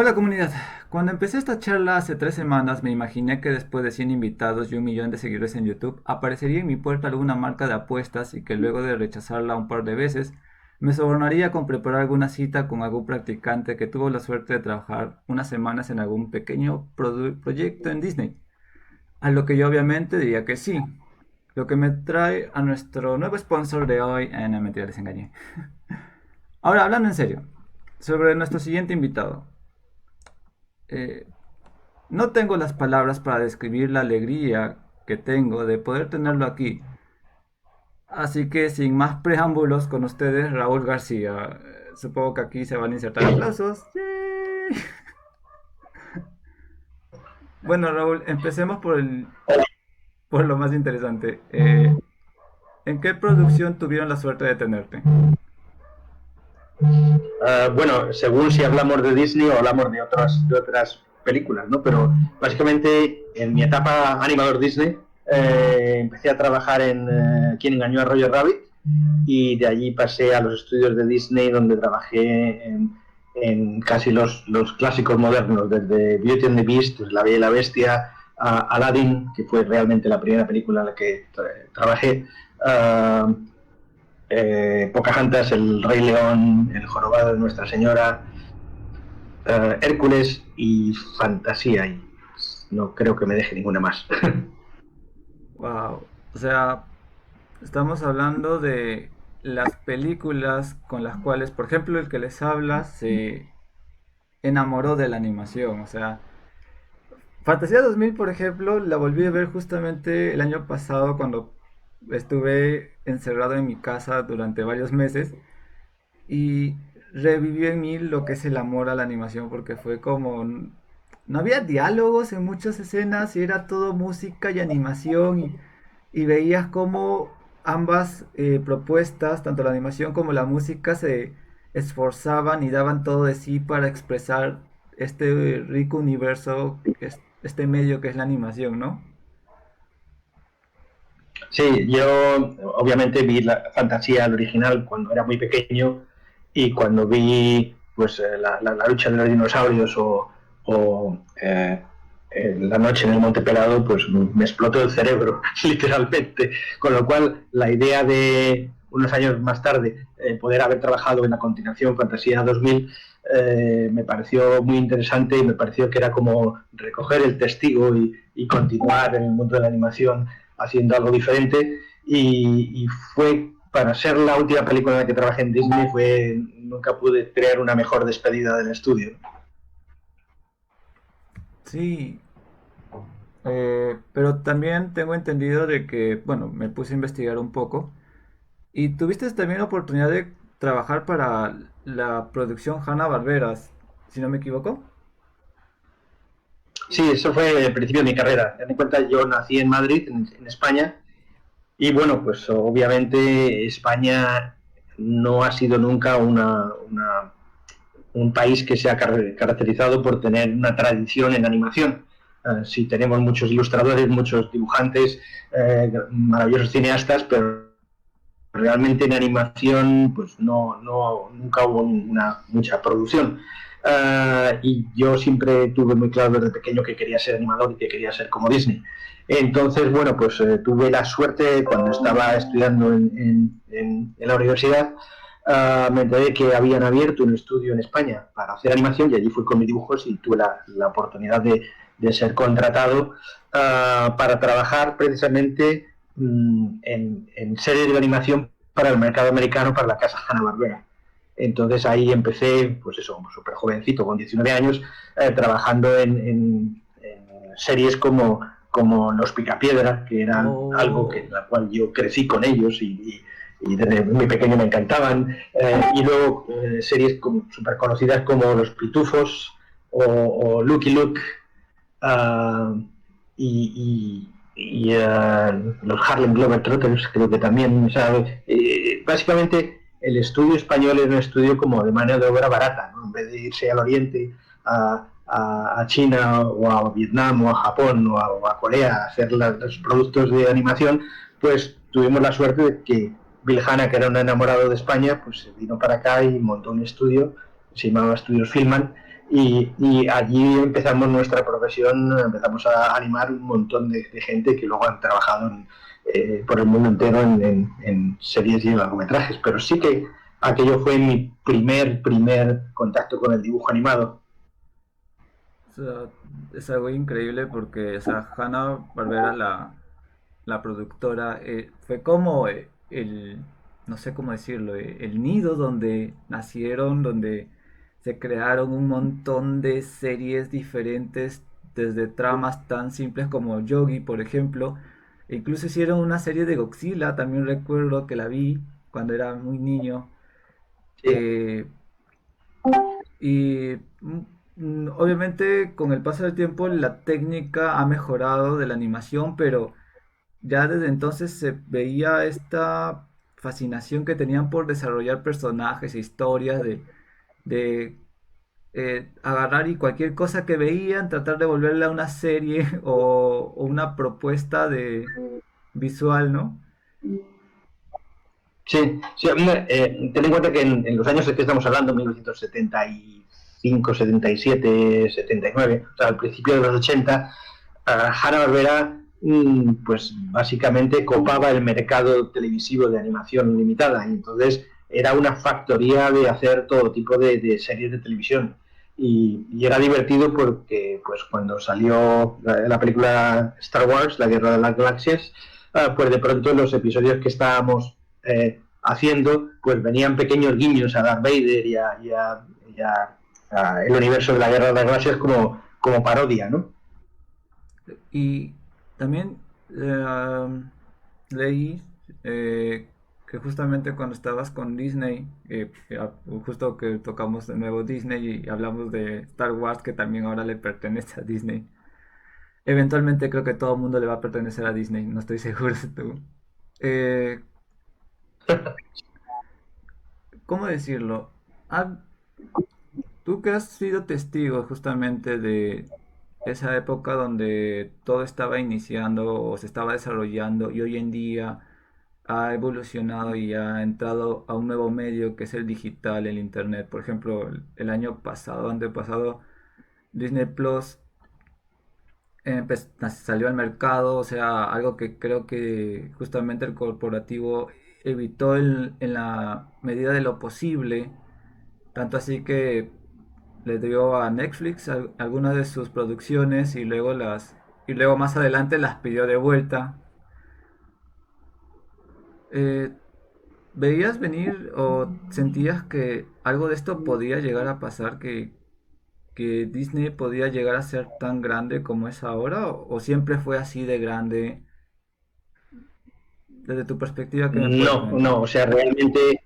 Hola comunidad, cuando empecé esta charla hace 3 semanas me imaginé que después de 100 invitados y 1 millón de seguidores en YouTube aparecería en mi puerta alguna marca de apuestas y que luego de rechazarla un par de veces me sobornaría con preparar alguna cita con algún practicante que tuvo la suerte de trabajar unas semanas en algún pequeño proyecto en Disney. A lo que yo obviamente diría que sí. Lo que me trae a nuestro nuevo sponsor de hoy, no mentira, les engañé. Ahora, hablando en serio, sobre nuestro siguiente invitado. Eh, No tengo las palabras para describir la alegría que tengo de poder tenerlo aquí. Así que sin más preámbulos con ustedes, Raúl García. Supongo que aquí se van a insertar aplausos. ¡Yay! Bueno, Raúl, empecemos por lo más interesante. ¿En qué producción tuvieron la suerte de tenerte? Bueno, según si hablamos de Disney o hablamos de otras películas, ¿no? Pero básicamente en mi etapa animador Disney empecé a trabajar en Quién engañó a Roger Rabbit y de allí pasé a los estudios de Disney donde trabajé en casi los clásicos modernos, desde Beauty and the Beast, La Bella y la Bestia, a Aladdin, que fue realmente la primera película en la que trabajé, uh, Pocahontas, El Rey León, El Jorobado de Nuestra Señora, Hércules y Fantasía. Y no creo que me deje ninguna más. Wow. O sea, estamos hablando de las películas con las cuales, por ejemplo, el que les habla se enamoró de la animación. O sea, Fantasía 2000, por ejemplo, la volví a ver justamente el año pasado cuando estuve encerrado en mi casa durante varios meses y revivió en mí lo que es el amor a la animación porque fue como... No había diálogos en muchas escenas y era todo música y animación y veías cómo ambas propuestas, tanto la animación como la música, se esforzaban y daban todo de sí para expresar este rico universo, este medio que es la animación, ¿no? Sí, yo obviamente vi la Fantasía, el original, cuando era muy pequeño y cuando vi pues la lucha de los dinosaurios o La noche en el Monte Pelado, pues me explotó el cerebro, literalmente. Con lo cual, la idea de unos años más tarde poder haber trabajado en la continuación Fantasía 2000 me pareció muy interesante y me pareció que era como recoger el testigo y continuar en el mundo de la animación haciendo algo diferente y fue para ser la última película en la que trabajé en Disney nunca pude crear una mejor despedida del estudio. Sí, pero también tengo entendido de que, bueno, me puse a investigar un poco y tuviste también la oportunidad de trabajar para la producción Hanna-Barberas, si no me equivoco. Sí, eso fue el principio de mi carrera. Ten en cuenta, yo nací en Madrid, en España, y bueno, pues obviamente España no ha sido nunca un país que se ha caracterizado por tener una tradición en animación. Sí tenemos muchos ilustradores, muchos dibujantes, maravillosos cineastas, pero realmente en animación pues nunca hubo mucha producción. Y yo siempre tuve muy claro desde pequeño que quería ser animador y que quería ser como Disney. Entonces, bueno, pues tuve la suerte cuando estaba estudiando en la universidad, me enteré que habían abierto un estudio en España para hacer animación y allí fui con mis dibujos y tuve la oportunidad de ser contratado para trabajar precisamente en series de animación para el mercado americano, para la casa Hanna-Barbera. Entonces ahí empecé, pues eso, súper jovencito, con 19 años, trabajando en series como Los Picapiedra, que eran algo en Oh, la cual yo crecí con ellos y desde muy pequeño me encantaban. Y luego series súper conocidas como Los Pitufos o Lucky Luke, uh, y los Harlem Globetrotters, creo que también. O sea, básicamente el estudio español es un estudio como de mano de obra barata, ¿no? En vez de irse al oriente, a China o a Vietnam o a Japón o a Corea a hacer los productos de animación, pues tuvimos la suerte de que Bill Hanna, que era un enamorado de España, pues se vino para acá y montó un estudio, se llamaba Estudios Filman, y allí empezamos nuestra profesión, empezamos a animar un montón de gente que luego han trabajado por el mundo entero en series y largometrajes. Pero sí que aquello fue mi primer contacto con el dibujo animado. O sea, es algo increíble porque, o sea, Hanna-Barbera, la productora, fue como no sé cómo decirlo, el nido donde nacieron, donde se crearon un montón de series diferentes, desde tramas tan simples como Yogi, por ejemplo. E incluso hicieron una serie de Godzilla, también recuerdo que la vi cuando era muy niño. Sí, Eh, y obviamente con el paso del tiempo la técnica ha mejorado de la animación, pero ya desde entonces se veía esta fascinación que tenían por desarrollar personajes e historias, de agarrar y cualquier cosa que veían, tratar de volverla a una serie o una propuesta de visual, ¿no? sí, sí, ten en cuenta que en los años de que estamos hablando, 1975, 77, 79, o sea, al principio de los 80, Hanna-Barbera pues básicamente copaba el mercado televisivo de animación limitada y entonces era una factoría de hacer todo tipo de series de televisión y era divertido porque pues cuando salió la película Star Wars, La Guerra de las Galaxias, pues de pronto los episodios que estábamos haciendo pues venían pequeños guiños a Darth Vader a el universo de la Guerra de las Galaxias como parodia, ¿no? Y también leí que justamente cuando estabas con Disney, justo que tocamos de nuevo Disney y hablamos de Star Wars, que también ahora le pertenece a Disney. Eventualmente creo que todo el mundo le va a pertenecer a Disney, no estoy seguro si tú. Eh, ¿Cómo decirlo? Ah, tú que has sido testigo justamente de esa época donde todo estaba iniciando o se estaba desarrollando y hoy en día ha evolucionado y ha entrado a un nuevo medio que es el digital, el internet. Por ejemplo, el año pasado, antepasado, Disney Plus salió al mercado, o sea, algo que creo que justamente el corporativo evitó en la medida de lo posible, tanto así que le dio a Netflix algunas de sus producciones y luego más adelante las pidió de vuelta. Eh, ¿Veías venir o sentías que algo de esto podía llegar a pasar, que Disney podía llegar a ser tan grande como es ahora o siempre fue así de grande? Desde tu perspectiva, ¿qué me puedes No, comentar? no, o sea, realmente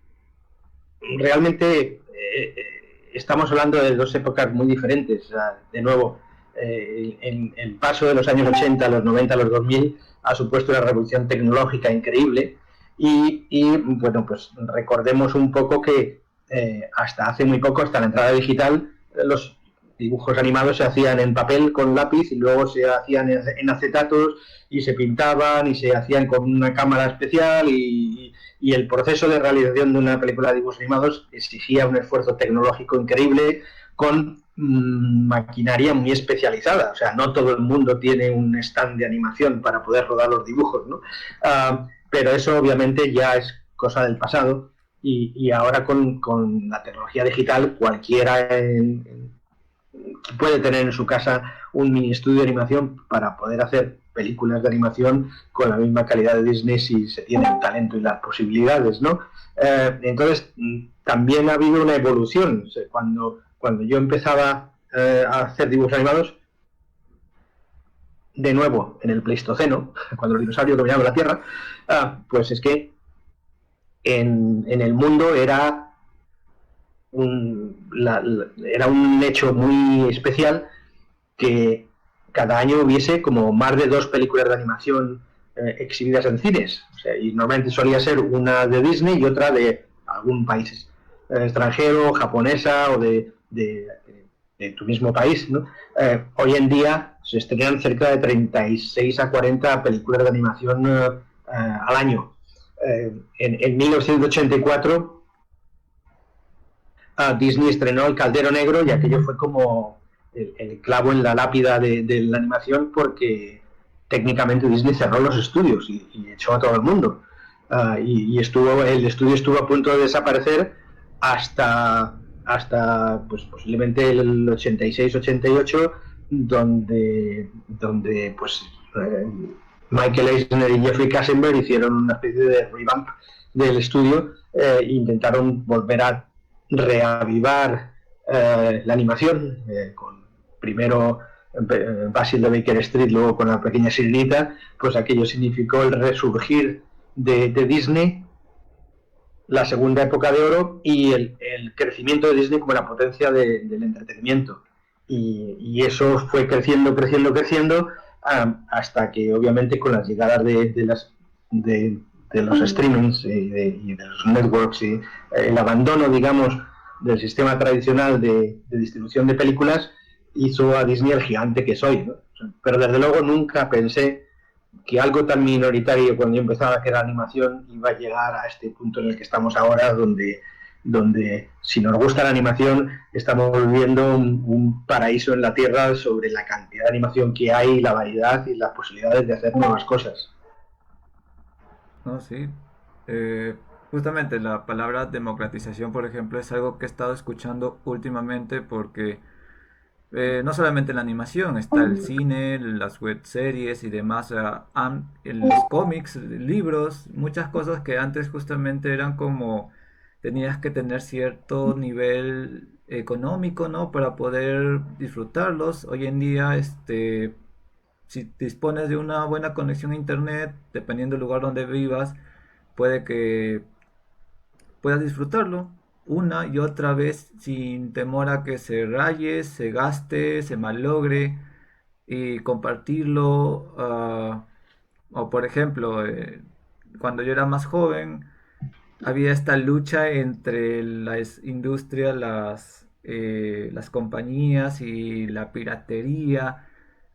estamos hablando de dos épocas muy diferentes. O sea, de nuevo, el paso de los años 80 a los 90 a los 2000 ha supuesto una revolución tecnológica increíble bueno, pues recordemos un poco que hasta hace muy poco, hasta la entrada digital, los dibujos animados se hacían en papel con lápiz y luego se hacían en acetatos y se pintaban y se hacían con una cámara especial y el proceso de realización de una película de dibujos animados exigía un esfuerzo tecnológico increíble con maquinaria muy especializada. O sea, no todo el mundo tiene un stand de animación para poder rodar los dibujos, ¿no? Pero eso obviamente ya es cosa del pasado y ahora con la tecnología digital cualquiera puede tener en su casa un mini estudio de animación para poder hacer películas de animación con la misma calidad de Disney si se tiene el talento y las posibilidades, ¿no? Entonces, también ha habido una evolución. O sea, cuando yo empezaba a hacer dibujos animados, de nuevo en el Pleistoceno, cuando los dinosaurios dominaban la Tierra, pues es que en el mundo era un hecho muy especial que cada año hubiese como más de dos películas de animación exhibidas en cines. O sea, y normalmente solía ser una de Disney y otra de algún país extranjero, japonesa o de tu mismo país, ¿no? Hoy en día se estrenan cerca de 36 a 40 películas de animación al año. En 1984 Disney estrenó El Caldero Negro y aquello fue como el clavo en la lápida de la animación, porque técnicamente Disney cerró los estudios y echó a todo el mundo. El estudio estuvo a punto de desaparecer hasta pues, posiblemente el 86-88, donde pues, Michael Eisner y Jeffrey Katzenberg hicieron una especie de revamp del estudio e intentaron volver a reavivar la animación, con primero Basil de Baker Street, luego con La Pequeña Sirenita. Pues aquello significó el resurgir de Disney, la segunda época de oro, y el crecimiento de Disney como la potencia del entretenimiento. Y eso fue creciendo, hasta que obviamente con las llegadas de los streamings y de los networks y el abandono, digamos, del sistema tradicional de distribución de películas, hizo a Disney el gigante que soy, ¿no? Pero desde luego nunca pensé que algo tan minoritario cuando yo empezaba, que era animación, iba a llegar a este punto en el que estamos ahora, donde si nos gusta la animación estamos viviendo un paraíso en la tierra sobre la cantidad de animación que hay, la variedad y las posibilidades de hacer nuevas cosas. No, sí. Eh, Justamente la palabra democratización, por ejemplo, es algo que he estado escuchando últimamente porque no solamente la animación, está el cine, las web series y demás, o sea, los cómics, libros, muchas cosas que antes justamente eran como tenías que tener cierto nivel económico, ¿no? Para poder disfrutarlos. Hoy en día, si dispones de una buena conexión a internet, dependiendo del lugar donde vivas, puede que puedas disfrutarlo una y otra vez sin temor a que se raye, se gaste, se malogre, y compartirlo. O por ejemplo, cuando yo era más joven, había esta lucha entre la industria, las compañías y la piratería,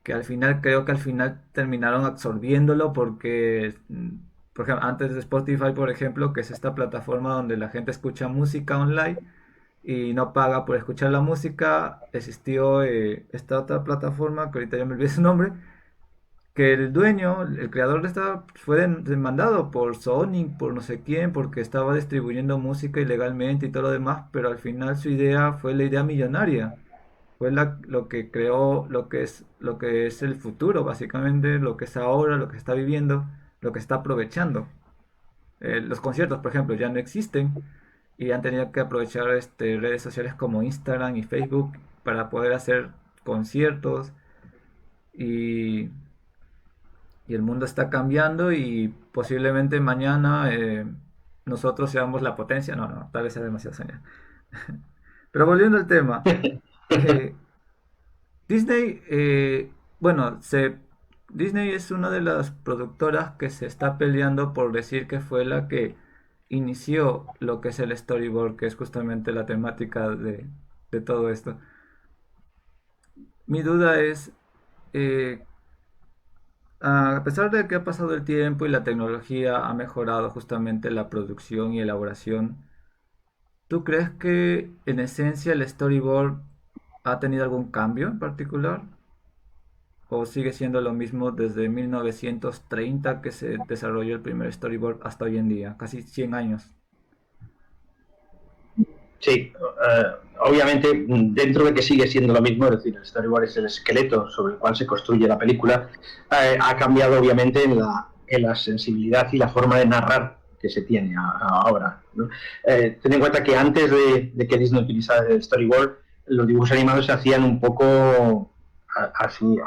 que al final creo que al final terminaron absorbiéndolo porque, por ejemplo, antes de Spotify, por ejemplo, que es esta plataforma donde la gente escucha música online y no paga por escuchar la música, existió esta otra plataforma, que ahorita ya me olvidé su nombre, que el dueño, el creador de esta, fue demandado por Sony, por no sé quién, porque estaba distribuyendo música ilegalmente y todo lo demás, pero al final su idea fue la idea millonaria. Fue lo que creó lo que es el futuro, básicamente, lo que es ahora, lo que está viviendo, lo que está aprovechando. Los conciertos, por ejemplo, ya no existen y han tenido que aprovechar redes sociales como Instagram y Facebook para poder hacer conciertos, y el mundo está cambiando y posiblemente mañana nosotros seamos la potencia. No, no, tal vez sea demasiado soñar. Pero volviendo al tema, eh, Disney, bueno, Disney es una de las productoras que se está peleando por decir que fue la que inició lo que es el storyboard, que es justamente la temática de todo esto. Mi duda es, eh, a pesar de que ha pasado el tiempo y la tecnología ha mejorado justamente la producción y elaboración, ¿tú crees que en esencia el storyboard ha tenido algún cambio en particular? ¿O sigue siendo lo mismo desde 1930 que se desarrolló el primer storyboard hasta hoy en día? Casi 100 años. Sí, obviamente, dentro de que sigue siendo lo mismo, es decir, el storyboard es el esqueleto sobre el cual se construye la película, ha cambiado obviamente en la sensibilidad y la forma de narrar que se tiene ahora, ¿no? Ten en cuenta que antes de que Disney utilizara el storyboard, los dibujos animados se hacían un poco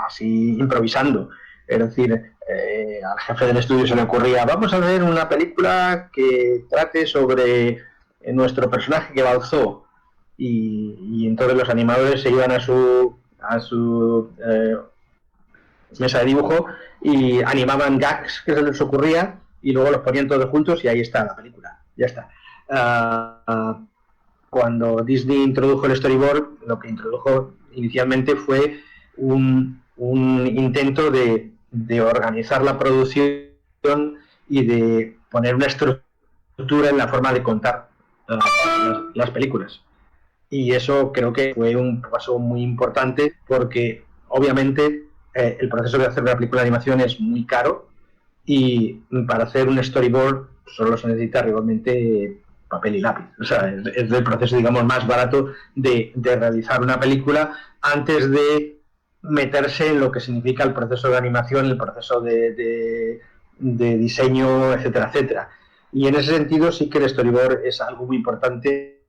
así improvisando. Es decir, al jefe del estudio se le ocurría: vamos a hacer una película que trate sobre nuestro personaje que va al zoo. Y entonces los animadores se iban a su mesa de dibujo y animaban gags que se les ocurría, y luego los ponían todos juntos y ahí está la película. Ya está. Cuando Disney introdujo el storyboard, lo que introdujo inicialmente fue un intento de organizar la producción y de poner una estructura en la forma de contar las películas. y eso creo que fue un paso muy importante porque obviamente el proceso de hacer una película de animación es muy caro y para hacer un storyboard solo se necesita realmente papel y lápiz. O sea, es el proceso, digamos, más barato de realizar una película antes de meterse en lo que significa el proceso de animación, el proceso de diseño, etcétera, etcétera. Y en ese sentido sí que el storyboard es algo muy importante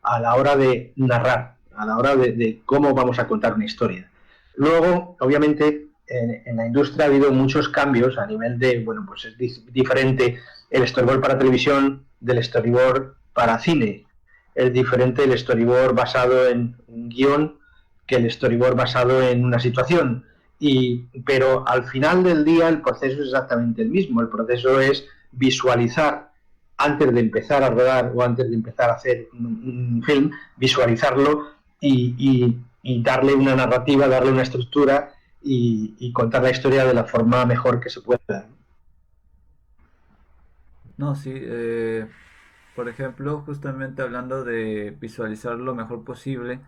a la hora de narrar, a la hora de cómo vamos a contar una historia. Luego, obviamente, en la industria ha habido muchos cambios a nivel de, bueno, pues es diferente el storyboard para televisión del storyboard para cine. Es diferente el storyboard basado en un guión que el storyboard basado en una situación. Pero al final del día el proceso es exactamente el mismo. El proceso es visualizar antes de empezar a rodar o antes de empezar a hacer un film, visualizarlo y darle una narrativa, darle una estructura y contar la historia de la forma mejor que se pueda. No, sí, por ejemplo, justamente hablando de visualizar lo mejor posible,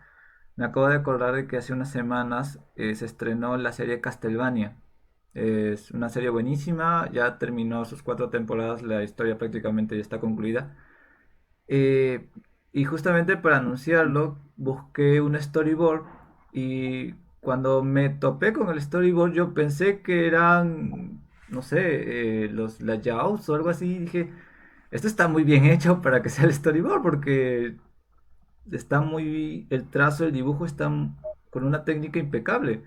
me acabo de acordar de que hace unas semanas se estrenó la serie Castlevania. Es una serie buenísima, ya terminó sus 4 temporadas, la historia prácticamente ya está concluida. Eh, y justamente para anunciarlo, busqué un storyboard y cuando me topé con el storyboard yo pensé que eran, no sé, los layouts o algo así. Y dije, esto está muy bien hecho para que sea el storyboard porque está muy, el trazo, el dibujo está con una técnica impecable.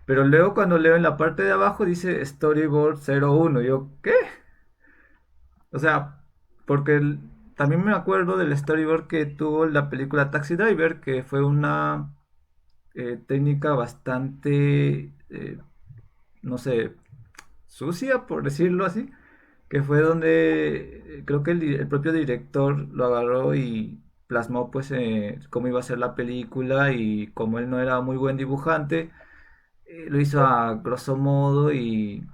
Pero luego cuando leo en la parte de abajo dice Storyboard 01. Yo, ¿qué? O sea, porque también me acuerdo del storyboard que tuvo la película Taxi Driver, que fue una técnica bastante, no sé, sucia, por decirlo así, que fue donde creo que el propio director lo agarró y plasmó pues cómo iba a ser la película y como él no era muy buen dibujante, lo hizo a grosso modo y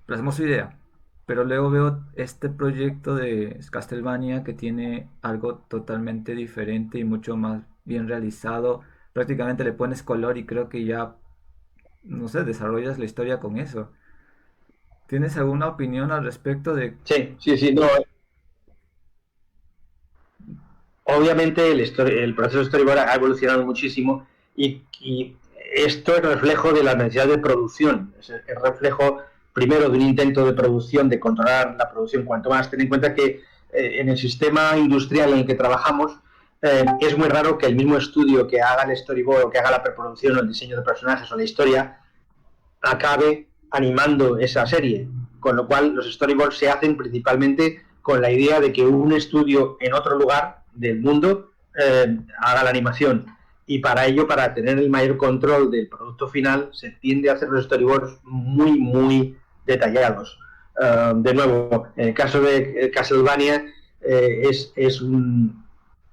plasmó su idea. Pero luego veo este proyecto de Castlevania que tiene algo totalmente diferente y mucho más bien realizado. Prácticamente le pones color y creo que ya, no sé, desarrollas la historia con eso. ¿Tienes alguna opinión al respecto de... Sí, sí, sí. No, obviamente el proceso de storyboard ha evolucionado muchísimo y esto es reflejo de la necesidad de producción. Es reflejo primero de un intento de producción, de controlar la producción cuanto más. Ten en cuenta que en el sistema industrial en el que trabajamos es muy raro que el mismo estudio que haga el storyboard o que haga la preproducción o el diseño de personajes o la historia acabe animando esa serie. Con lo cual los storyboards se hacen principalmente con la idea de que un estudio en otro lugar del mundo haga la animación. Y para ello, para tener el mayor control del producto final, se tiende a hacer los storyboards muy, muy detallados. De nuevo, en el caso de Castlevania es un,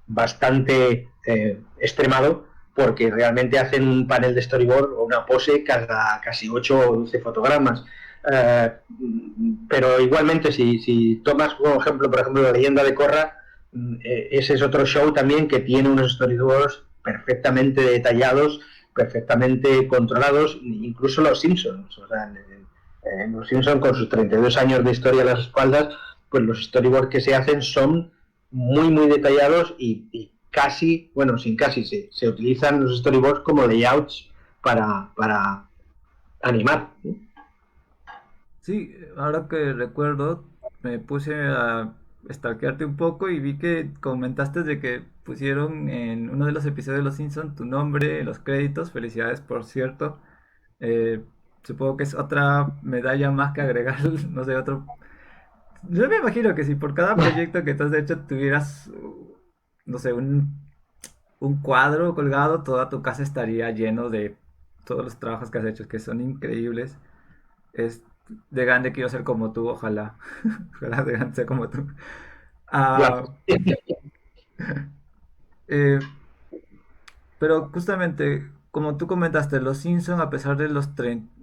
bastante extremado porque realmente hacen un panel de storyboard o una pose cada casi 8 o 12 fotogramas. Eh, pero igualmente, si tomas como ejemplo, por ejemplo, la leyenda de Korra, ese es otro show también que tiene unos storyboards perfectamente detallados, perfectamente controlados, incluso los Simpsons. O sea, los Simpsons con sus 32 años de historia a las espaldas, pues los storyboards que se hacen son muy, muy detallados y casi, bueno, sin casi, se utilizan los storyboards como layouts para animar. Sí, ahora que recuerdo, me puse a stalkearte un poco y vi que comentaste de que pusieron en uno de los episodios de Los Simpsons tu nombre en los créditos. Felicidades, por cierto. Eh, Supongo que es otra medalla más que agregar, no sé, otro... Yo me imagino que si por cada proyecto que tú has hecho tuvieras, no sé, un cuadro colgado, toda tu casa estaría lleno de todos los trabajos que has hecho, que son increíbles. Es de grande quiero ser como tú, ojalá. Ojalá de grande sea como tú. Ah, eh, pero justamente, como tú comentaste, los Simpson, a pesar de los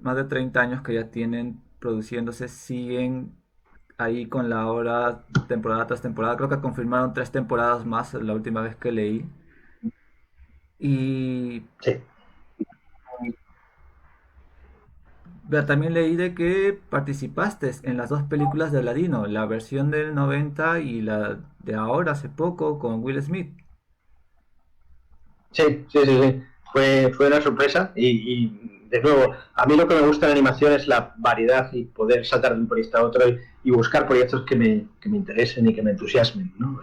más de 30 años que ya tienen produciéndose, siguen ahí con la hora, temporada tras temporada. Creo que confirmaron 3 temporadas más la última vez que leí. Y Sí. también leí de que participaste en las dos películas de Aladino, la versión del 90 y la de ahora hace poco con Will Smith. Sí, sí, sí, sí. Fue una sorpresa de nuevo, a mí lo que me gusta en la animación es la variedad y poder saltar de un proyecto a otro y buscar proyectos que me interesen y que me entusiasmen, ¿no?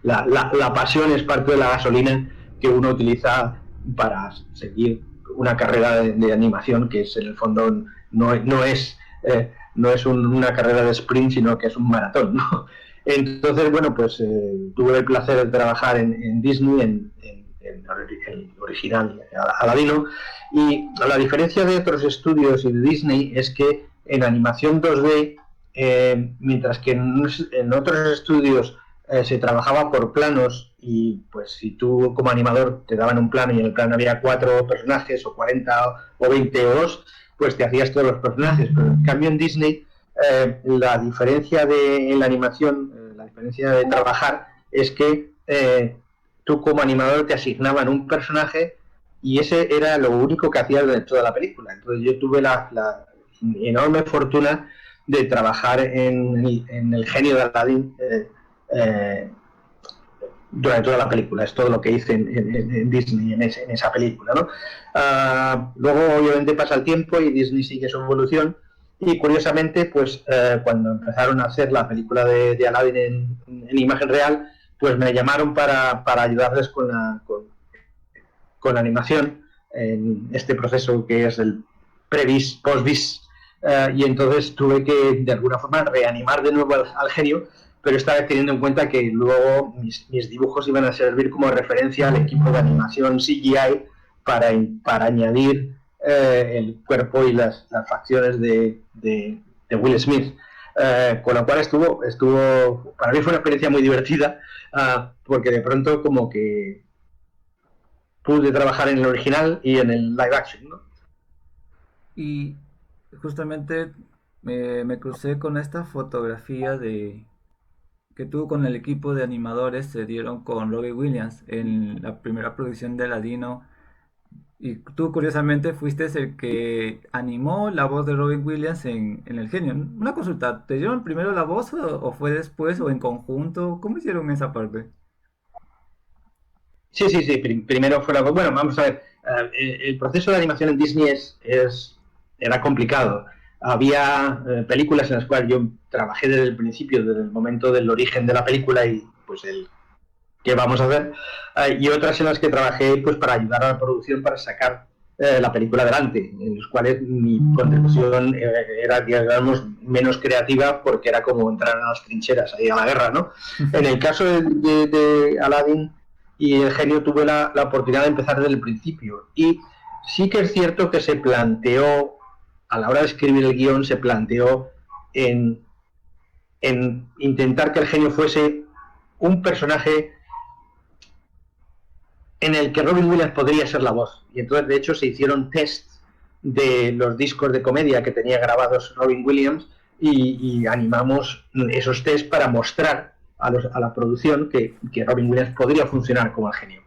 La pasión es parte de la gasolina que uno utiliza para seguir una carrera de animación que es en el fondo no es una carrera de sprint, sino que es un maratón, ¿no? Entonces, bueno, pues tuve el placer de trabajar en Disney, en el original Aladino, y la diferencia de otros estudios y de Disney es que en animación 2D, mientras que en otros estudios se trabajaba por planos y pues si tú como animador te daban un plano y en el plano había 4 personajes o 40 o 20 o 2, pues te hacías todos los personajes. Pero en cambio en Disney la diferencia en la animación, la diferencia de trabajar es que tú como animador te asignaban un personaje y ese era lo único que hacías de toda la película. Entonces yo tuve la enorme fortuna de trabajar en el genio de Aladdin eh, durante toda la película. Es todo lo que hice en Disney en esa película, ¿no? Luego, obviamente, pasa el tiempo y Disney sigue su evolución. Y curiosamente, pues cuando empezaron a hacer la película de Aladdin en imagen real, pues me llamaron para ayudarles con la animación en este proceso que es el previs, postvis, y entonces tuve que de alguna forma reanimar de nuevo al genio, pero esta vez teniendo en cuenta que luego mis dibujos iban a servir como referencia al equipo de animación CGI para añadir el cuerpo y las facciones de Will Smith. Con lo cual para mí fue una experiencia muy divertida, porque de pronto como que pude trabajar en el original y en el live action, ¿no? Y justamente me crucé con esta fotografía de que tuvo con el equipo de animadores, se dieron con Robbie Williams en la primera producción de Aladino. Y tú, curiosamente, fuiste el que animó la voz de Robin Williams en El Genio. Una consulta, ¿te dieron primero la voz o fue después o en conjunto? ¿Cómo hicieron esa parte? Sí, sí, sí. Primero fue la. Bueno, vamos a ver. El proceso de animación en Disney era complicado. Había películas en las cuales yo trabajé desde el principio, desde el momento del origen de la película y pues el qué vamos a hacer, y otras en las que trabajé pues para ayudar a la producción para sacar la película adelante, en las cuales mi contribución era, digamos, menos creativa porque era como entrar a las trincheras, ahí a la guerra, ¿no? En el caso de Aladdin y El Genio tuve la oportunidad de empezar desde el principio y sí que es cierto que se planteó, a la hora de escribir el guión, se planteó en, en intentar que el genio fuese un personaje en el que Robin Williams podría ser la voz. Y entonces, de hecho, se hicieron tests de los discos de comedia que tenía grabados Robin Williams y animamos esos tests para mostrar a la producción que Robin Williams podría funcionar como el genio.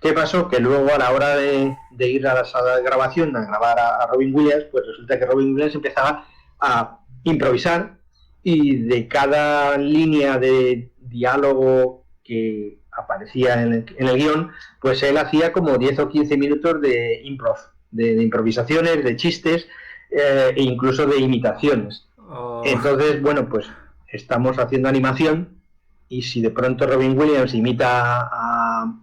¿Qué pasó? Que luego a la hora de ir a la sala de grabación a grabar a Robin Williams, pues resulta que Robin Williams empezaba a improvisar y de cada línea de diálogo que aparecía en el guión, pues él hacía como 10 o 15 minutos de improv, de improvisaciones, de chistes e incluso de imitaciones. Oh, Entonces, bueno, pues estamos haciendo animación y si de pronto Robin Williams imita a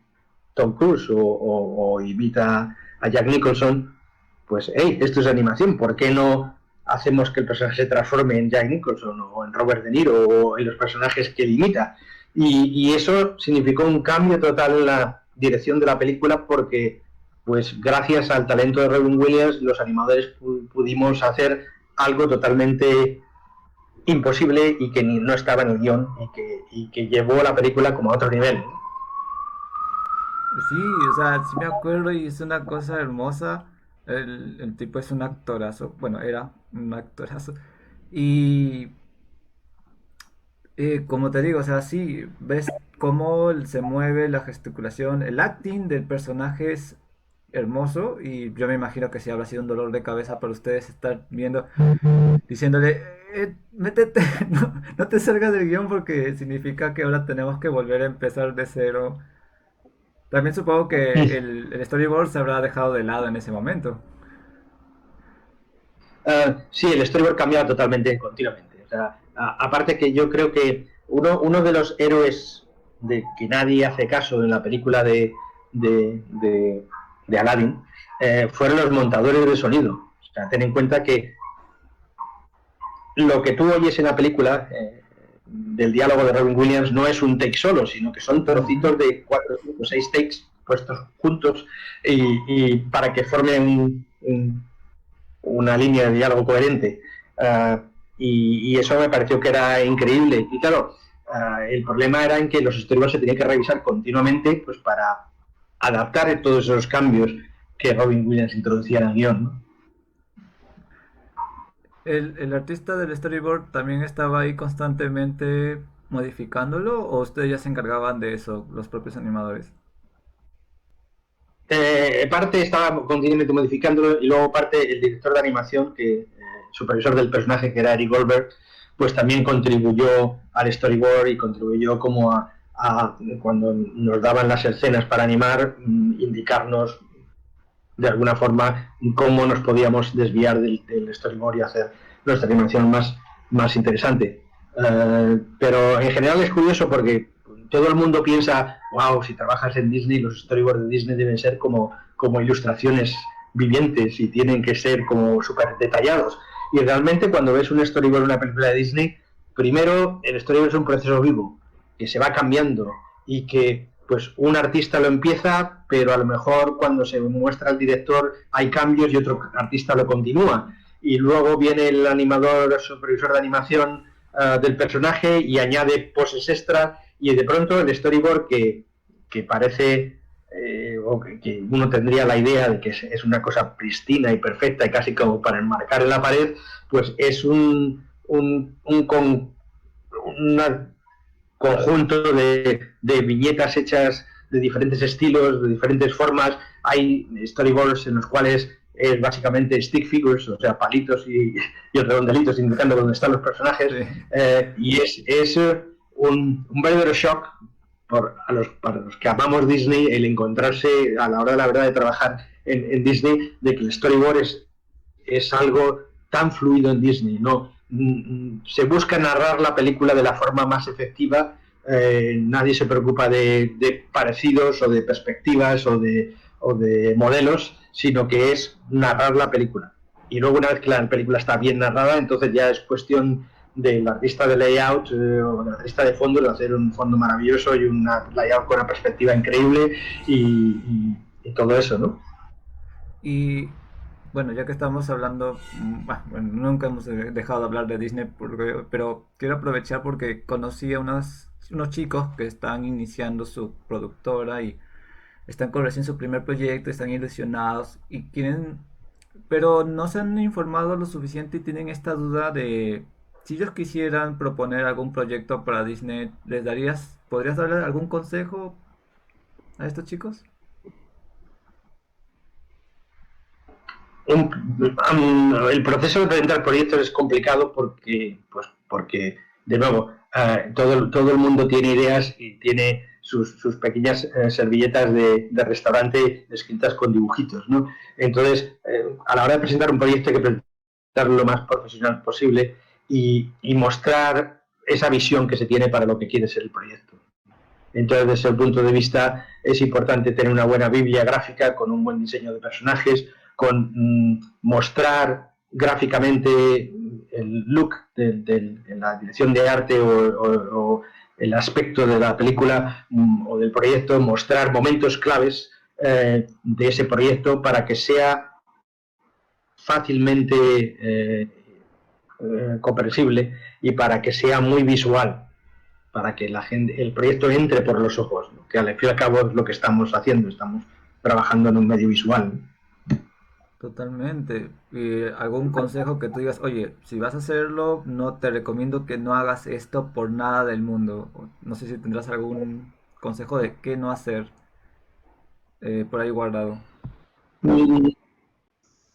Tom Cruise o imita a Jack Nicholson, pues, hey, esto es animación, ¿por qué no hacemos que el personaje se transforme en Jack Nicholson o en Robert De Niro o en los personajes que él imita? Y eso significó un cambio total en la dirección de la película porque, pues, gracias al talento de Robin Williams, los animadores pudimos hacer algo totalmente imposible y que no estaba en el guión y que llevó la película como a otro nivel. sí, o sea, sí me acuerdo y es una cosa hermosa. El tipo es un actorazo. Bueno, era un actorazo. Y como te digo, o sea, sí, ves cómo se mueve la gesticulación, el acting del personaje es hermoso y yo me imagino que si habrá sido un dolor de cabeza para ustedes estar viendo, diciéndole, métete, no te salgas del guión porque significa que ahora tenemos que volver a empezar de cero. También supongo que el storyboard se habrá dejado de lado en ese momento. Sí, el storyboard cambia totalmente, continuamente. O sea, aparte que yo creo que uno de los héroes de que nadie hace caso en la película de, de, de Aladdin fueron los montadores de sonido. O sea, ten en cuenta que lo que tú oyes en la película del diálogo de Robin Williams no es un take solo, sino que son trocitos de 4, 5, 6 takes puestos juntos y para que formen una línea de diálogo coherente. Y eso me pareció que era increíble. Y claro, el problema era en que los storyboards se tenían que revisar continuamente pues para adaptar todos esos cambios que Robin Williams introducía en el guión, ¿no? El artista del storyboard también estaba ahí constantemente modificándolo o ustedes ya se encargaban de eso, los propios animadores. Parte estaba continuamente modificándolo y luego parte el director de animación, supervisor del personaje que era Eric Goldberg, pues también contribuyó al storyboard y contribuyó como a cuando nos daban las escenas para animar, indicarnos de alguna forma cómo nos podíamos desviar del storyboard y hacer nuestra animación más interesante. Pero en general es curioso porque todo el mundo piensa, wow, si trabajas en Disney, los storyboards de Disney deben ser como ilustraciones vivientes y tienen que ser como súper detallados. Y realmente cuando ves un storyboard de una película de Disney, primero el storyboard es un proceso vivo, que se va cambiando y que pues un artista lo empieza, pero a lo mejor cuando se muestra al director hay cambios y otro artista lo continúa. Y luego viene el animador, el supervisor de animación del personaje y añade poses extra y de pronto el storyboard que parece o que uno tendría la idea de que es una cosa pristina y perfecta y casi como para enmarcar en la pared, pues es una conjunto de viñetas hechas de diferentes estilos, de diferentes formas. Hay storyboards en los cuales es básicamente stick figures, o sea, palitos y redondelitos indicando dónde están los personajes. Sí. Y es un verdadero shock para los que amamos Disney el encontrarse a la hora de la verdad de trabajar en Disney, de que el storyboard es algo tan fluido en Disney, ¿no? Se busca narrar la película de la forma más efectiva, nadie se preocupa de parecidos o de perspectivas o de modelos, sino que es narrar la película. Y luego una vez que la película está bien narrada, entonces ya es cuestión del artista de layout o del artista de fondo de hacer un fondo maravilloso y un layout con una perspectiva increíble y todo eso, ¿no? Y bueno, ya que estamos hablando, bueno, nunca hemos dejado de hablar de Disney, pero quiero aprovechar porque conocí a unos chicos que están iniciando su productora y están con recién su primer proyecto, están ilusionados y quieren, pero no se han informado lo suficiente y tienen esta duda de si ellos quisieran proponer algún proyecto para Disney, podrías darle algún consejo a estos chicos? El proceso de presentar proyectos es complicado porque de nuevo, todo el mundo tiene ideas y tiene sus pequeñas servilletas de restaurante escritas con dibujitos, ¿no? Entonces, a la hora de presentar un proyecto hay que presentarlo lo más profesional posible y mostrar esa visión que se tiene para lo que quiere ser el proyecto. Entonces, desde ese punto de vista, es importante tener una buena biblia gráfica con un buen diseño de personajes, con mostrar gráficamente el look de la dirección de arte o el aspecto de la película o del proyecto, mostrar momentos claves de ese proyecto para que sea fácilmente comprensible y para que sea muy visual, para que la gente, el proyecto entre por los ojos, ¿no? Que al fin y al cabo es lo que estamos haciendo, estamos trabajando en un medio visual, ¿no? Totalmente. Y algún consejo que tú digas, oye, si vas a hacerlo, no te recomiendo que no hagas esto por nada del mundo. O no sé si tendrás algún consejo de qué no hacer por ahí guardado. Mm,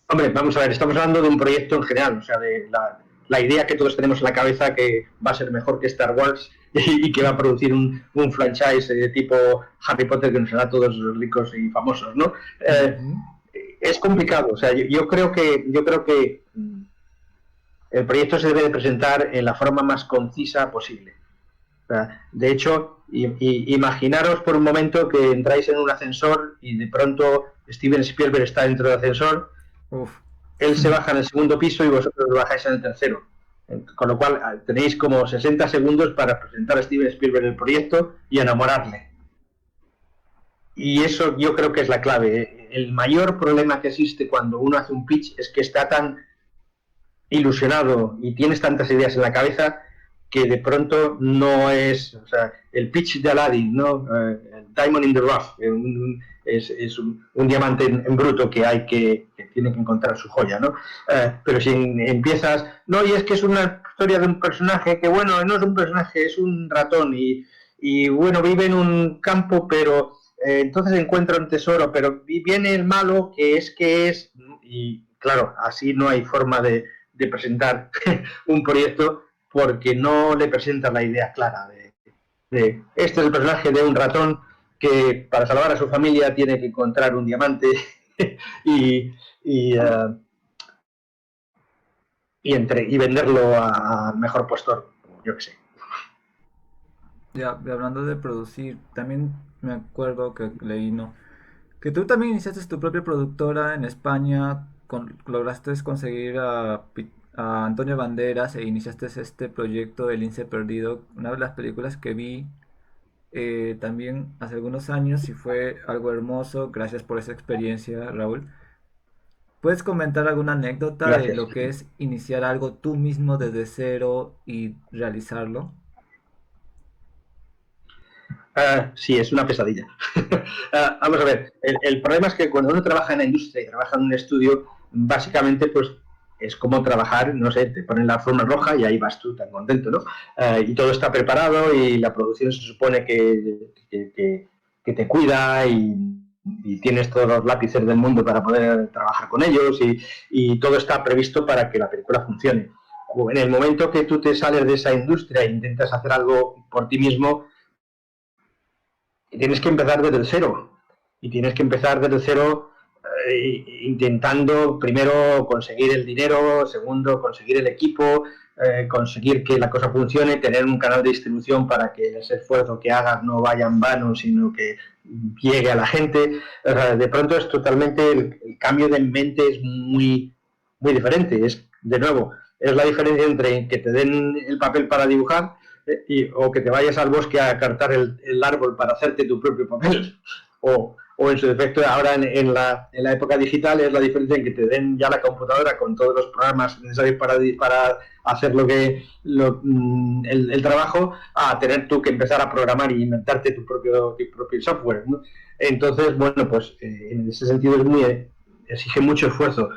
Hombre, vamos a ver, estamos hablando de un proyecto en general, o sea, de la idea que todos tenemos en la cabeza que va a ser mejor que Star Wars y que va a producir un franchise de tipo Harry Potter que nos hará a todos ricos y famosos, ¿no? Ujú. Es complicado, o sea, yo creo que el proyecto se debe de presentar en la forma más concisa posible. O sea, de hecho, imaginaros por un momento que entráis en un ascensor y de pronto Steven Spielberg está dentro del ascensor, Uf. él se baja en el segundo piso y vosotros bajáis en el tercero. Con lo cual tenéis como 60 segundos para presentar a Steven Spielberg el proyecto y enamorarle. Y eso yo creo que es la clave. El mayor problema que existe cuando uno hace un pitch es que está tan ilusionado y tienes tantas ideas en la cabeza que de pronto no es, o sea, el pitch de Aladdin, ¿no? Diamond in the Rough, es un diamante en bruto que tiene que encontrar su joya, ¿no? Pero si empiezas, no, y es que es una historia de un personaje que, bueno, no es un personaje, es un ratón y bueno, vive en un campo, pero entonces encuentra un tesoro, pero viene el malo que es, y claro, así no hay forma de presentar un proyecto porque no le presentas la idea clara de este es el personaje de un ratón que para salvar a su familia tiene que encontrar un diamante y, y, uh, y venderlo a mejor postor, yo que sé. Ya, y hablando de producir, también me acuerdo que leí, ¿no? Que tú también iniciaste tu propia productora en España, lograste conseguir a Antonio Banderas e iniciaste este proyecto El Lince Perdido, una de las películas que vi también hace algunos años y fue algo hermoso. Gracias por esa experiencia, Raúl. ¿Puedes comentar alguna anécdota de Gracias. lo que es iniciar algo tú mismo desde cero y realizarlo? Sí, es una pesadilla. Vamos a ver, el problema es que cuando uno trabaja en la industria y trabaja en un estudio, básicamente pues es como trabajar, no sé, te ponen la forma roja y ahí vas tú tan contento, ¿no? Y todo está preparado y la producción se supone que te cuida y tienes todos los lápices del mundo para poder trabajar con ellos y todo está previsto para que la película funcione. En el momento que tú te sales de esa industria e intentas hacer algo por ti mismo, tienes que empezar desde el cero. Y tienes que empezar desde cero intentando primero conseguir el dinero, segundo conseguir el equipo, conseguir que la cosa funcione, tener un canal de distribución para que ese esfuerzo que hagas no vaya en vano, sino que llegue a la gente. O sea, de pronto es totalmente, el cambio de mente es muy, muy diferente. Es, de nuevo, es la diferencia entre que te den el papel para dibujar o que te vayas al bosque a cartar el árbol para hacerte tu propio papel. O en su defecto, ahora en la época digital, es la diferencia en que te den ya la computadora con todos los programas necesarios para hacer el trabajo, a tener tú que empezar a programar y inventarte tu propio software, ¿no? Entonces, bueno, pues en ese sentido exige mucho esfuerzo.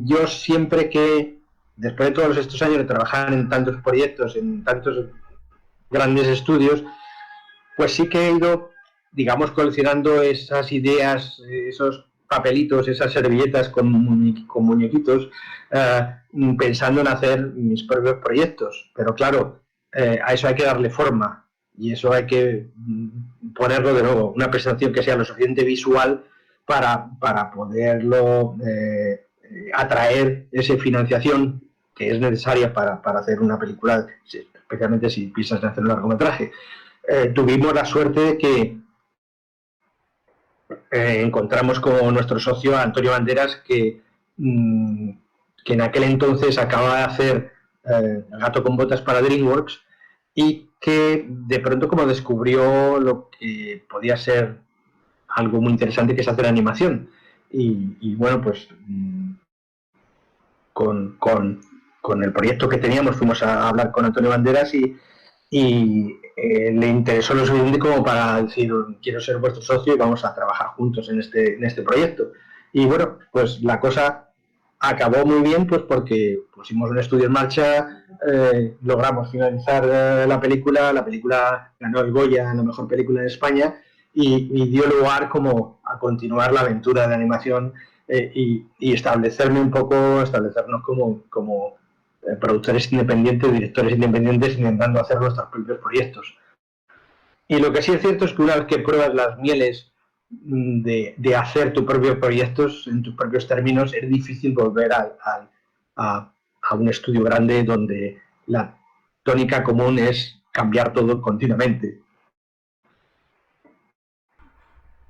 Yo siempre que, después de todos estos años de trabajar en tantos proyectos, en tantos grandes estudios, pues sí que he ido, digamos, coleccionando esas ideas, esos papelitos, esas servilletas con muñequitos, pensando en hacer mis propios proyectos. Pero claro, a eso hay que darle forma y eso hay que ponerlo de nuevo, una presentación que sea lo suficiente visual para poderlo atraer esa financiación que es necesaria para hacer una película, especialmente si piensas en hacer un largometraje. Tuvimos la suerte de que encontramos con nuestro socio Antonio Banderas, que en aquel entonces acababa de hacer Gato con Botas para DreamWorks y que de pronto como descubrió lo que podía ser algo muy interesante, que es hacer animación. Y bueno, pues con, con, con, el proyecto que teníamos fuimos a hablar con Antonio Banderas y le interesó lo suficiente como para decir quiero ser vuestro socio y vamos a trabajar juntos en este proyecto. Y bueno, pues la cosa acabó muy bien, pues porque pusimos un estudio en marcha, logramos finalizar la película ganó el Goya en la mejor película de España y dio lugar como a continuar la aventura de animación y establecernos como productores independientes, directores independientes, intentando hacer nuestros propios proyectos. Y lo que sí es cierto es que una vez que pruebas las mieles de hacer tus propios proyectos en tus propios términos, es difícil volver a un estudio grande donde la tónica común es cambiar todo continuamente.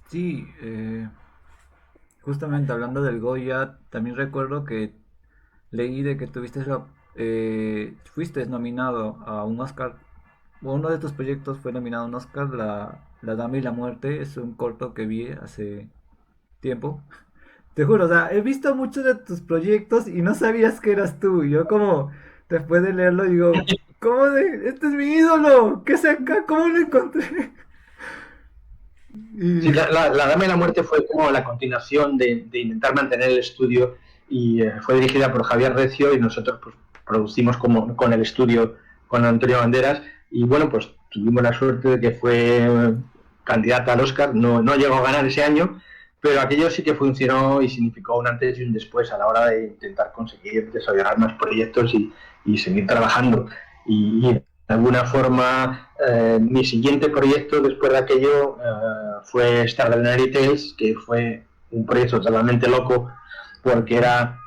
Sí, justamente hablando del Goya, también recuerdo que leí de que fuiste nominado a un Oscar. Uno de tus proyectos fue nominado a un Oscar, La Dama y la Muerte. Es un corto que vi hace tiempo. Te juro, o sea, he visto muchos de tus proyectos y no sabías que eras tú. Yo como, después de leerlo, digo, ¿cómo de? Este es mi ídolo. ¿Qué sé acá? ¿Cómo lo encontré? Y... Sí, la Dama de la Muerte fue como la continuación de intentar mantener el estudio y fue dirigida por Javier Recio y nosotros pues producimos con el estudio con Antonio Banderas y bueno, pues tuvimos la suerte de que fue candidata al Oscar, no llegó a ganar ese año, pero aquello sí que funcionó y significó un antes y un después a la hora de intentar conseguir desarrollar más proyectos y seguir trabajando. Y de alguna forma, mi siguiente proyecto después de aquello fue Extraordinary Tales, que fue un proyecto totalmente loco porque era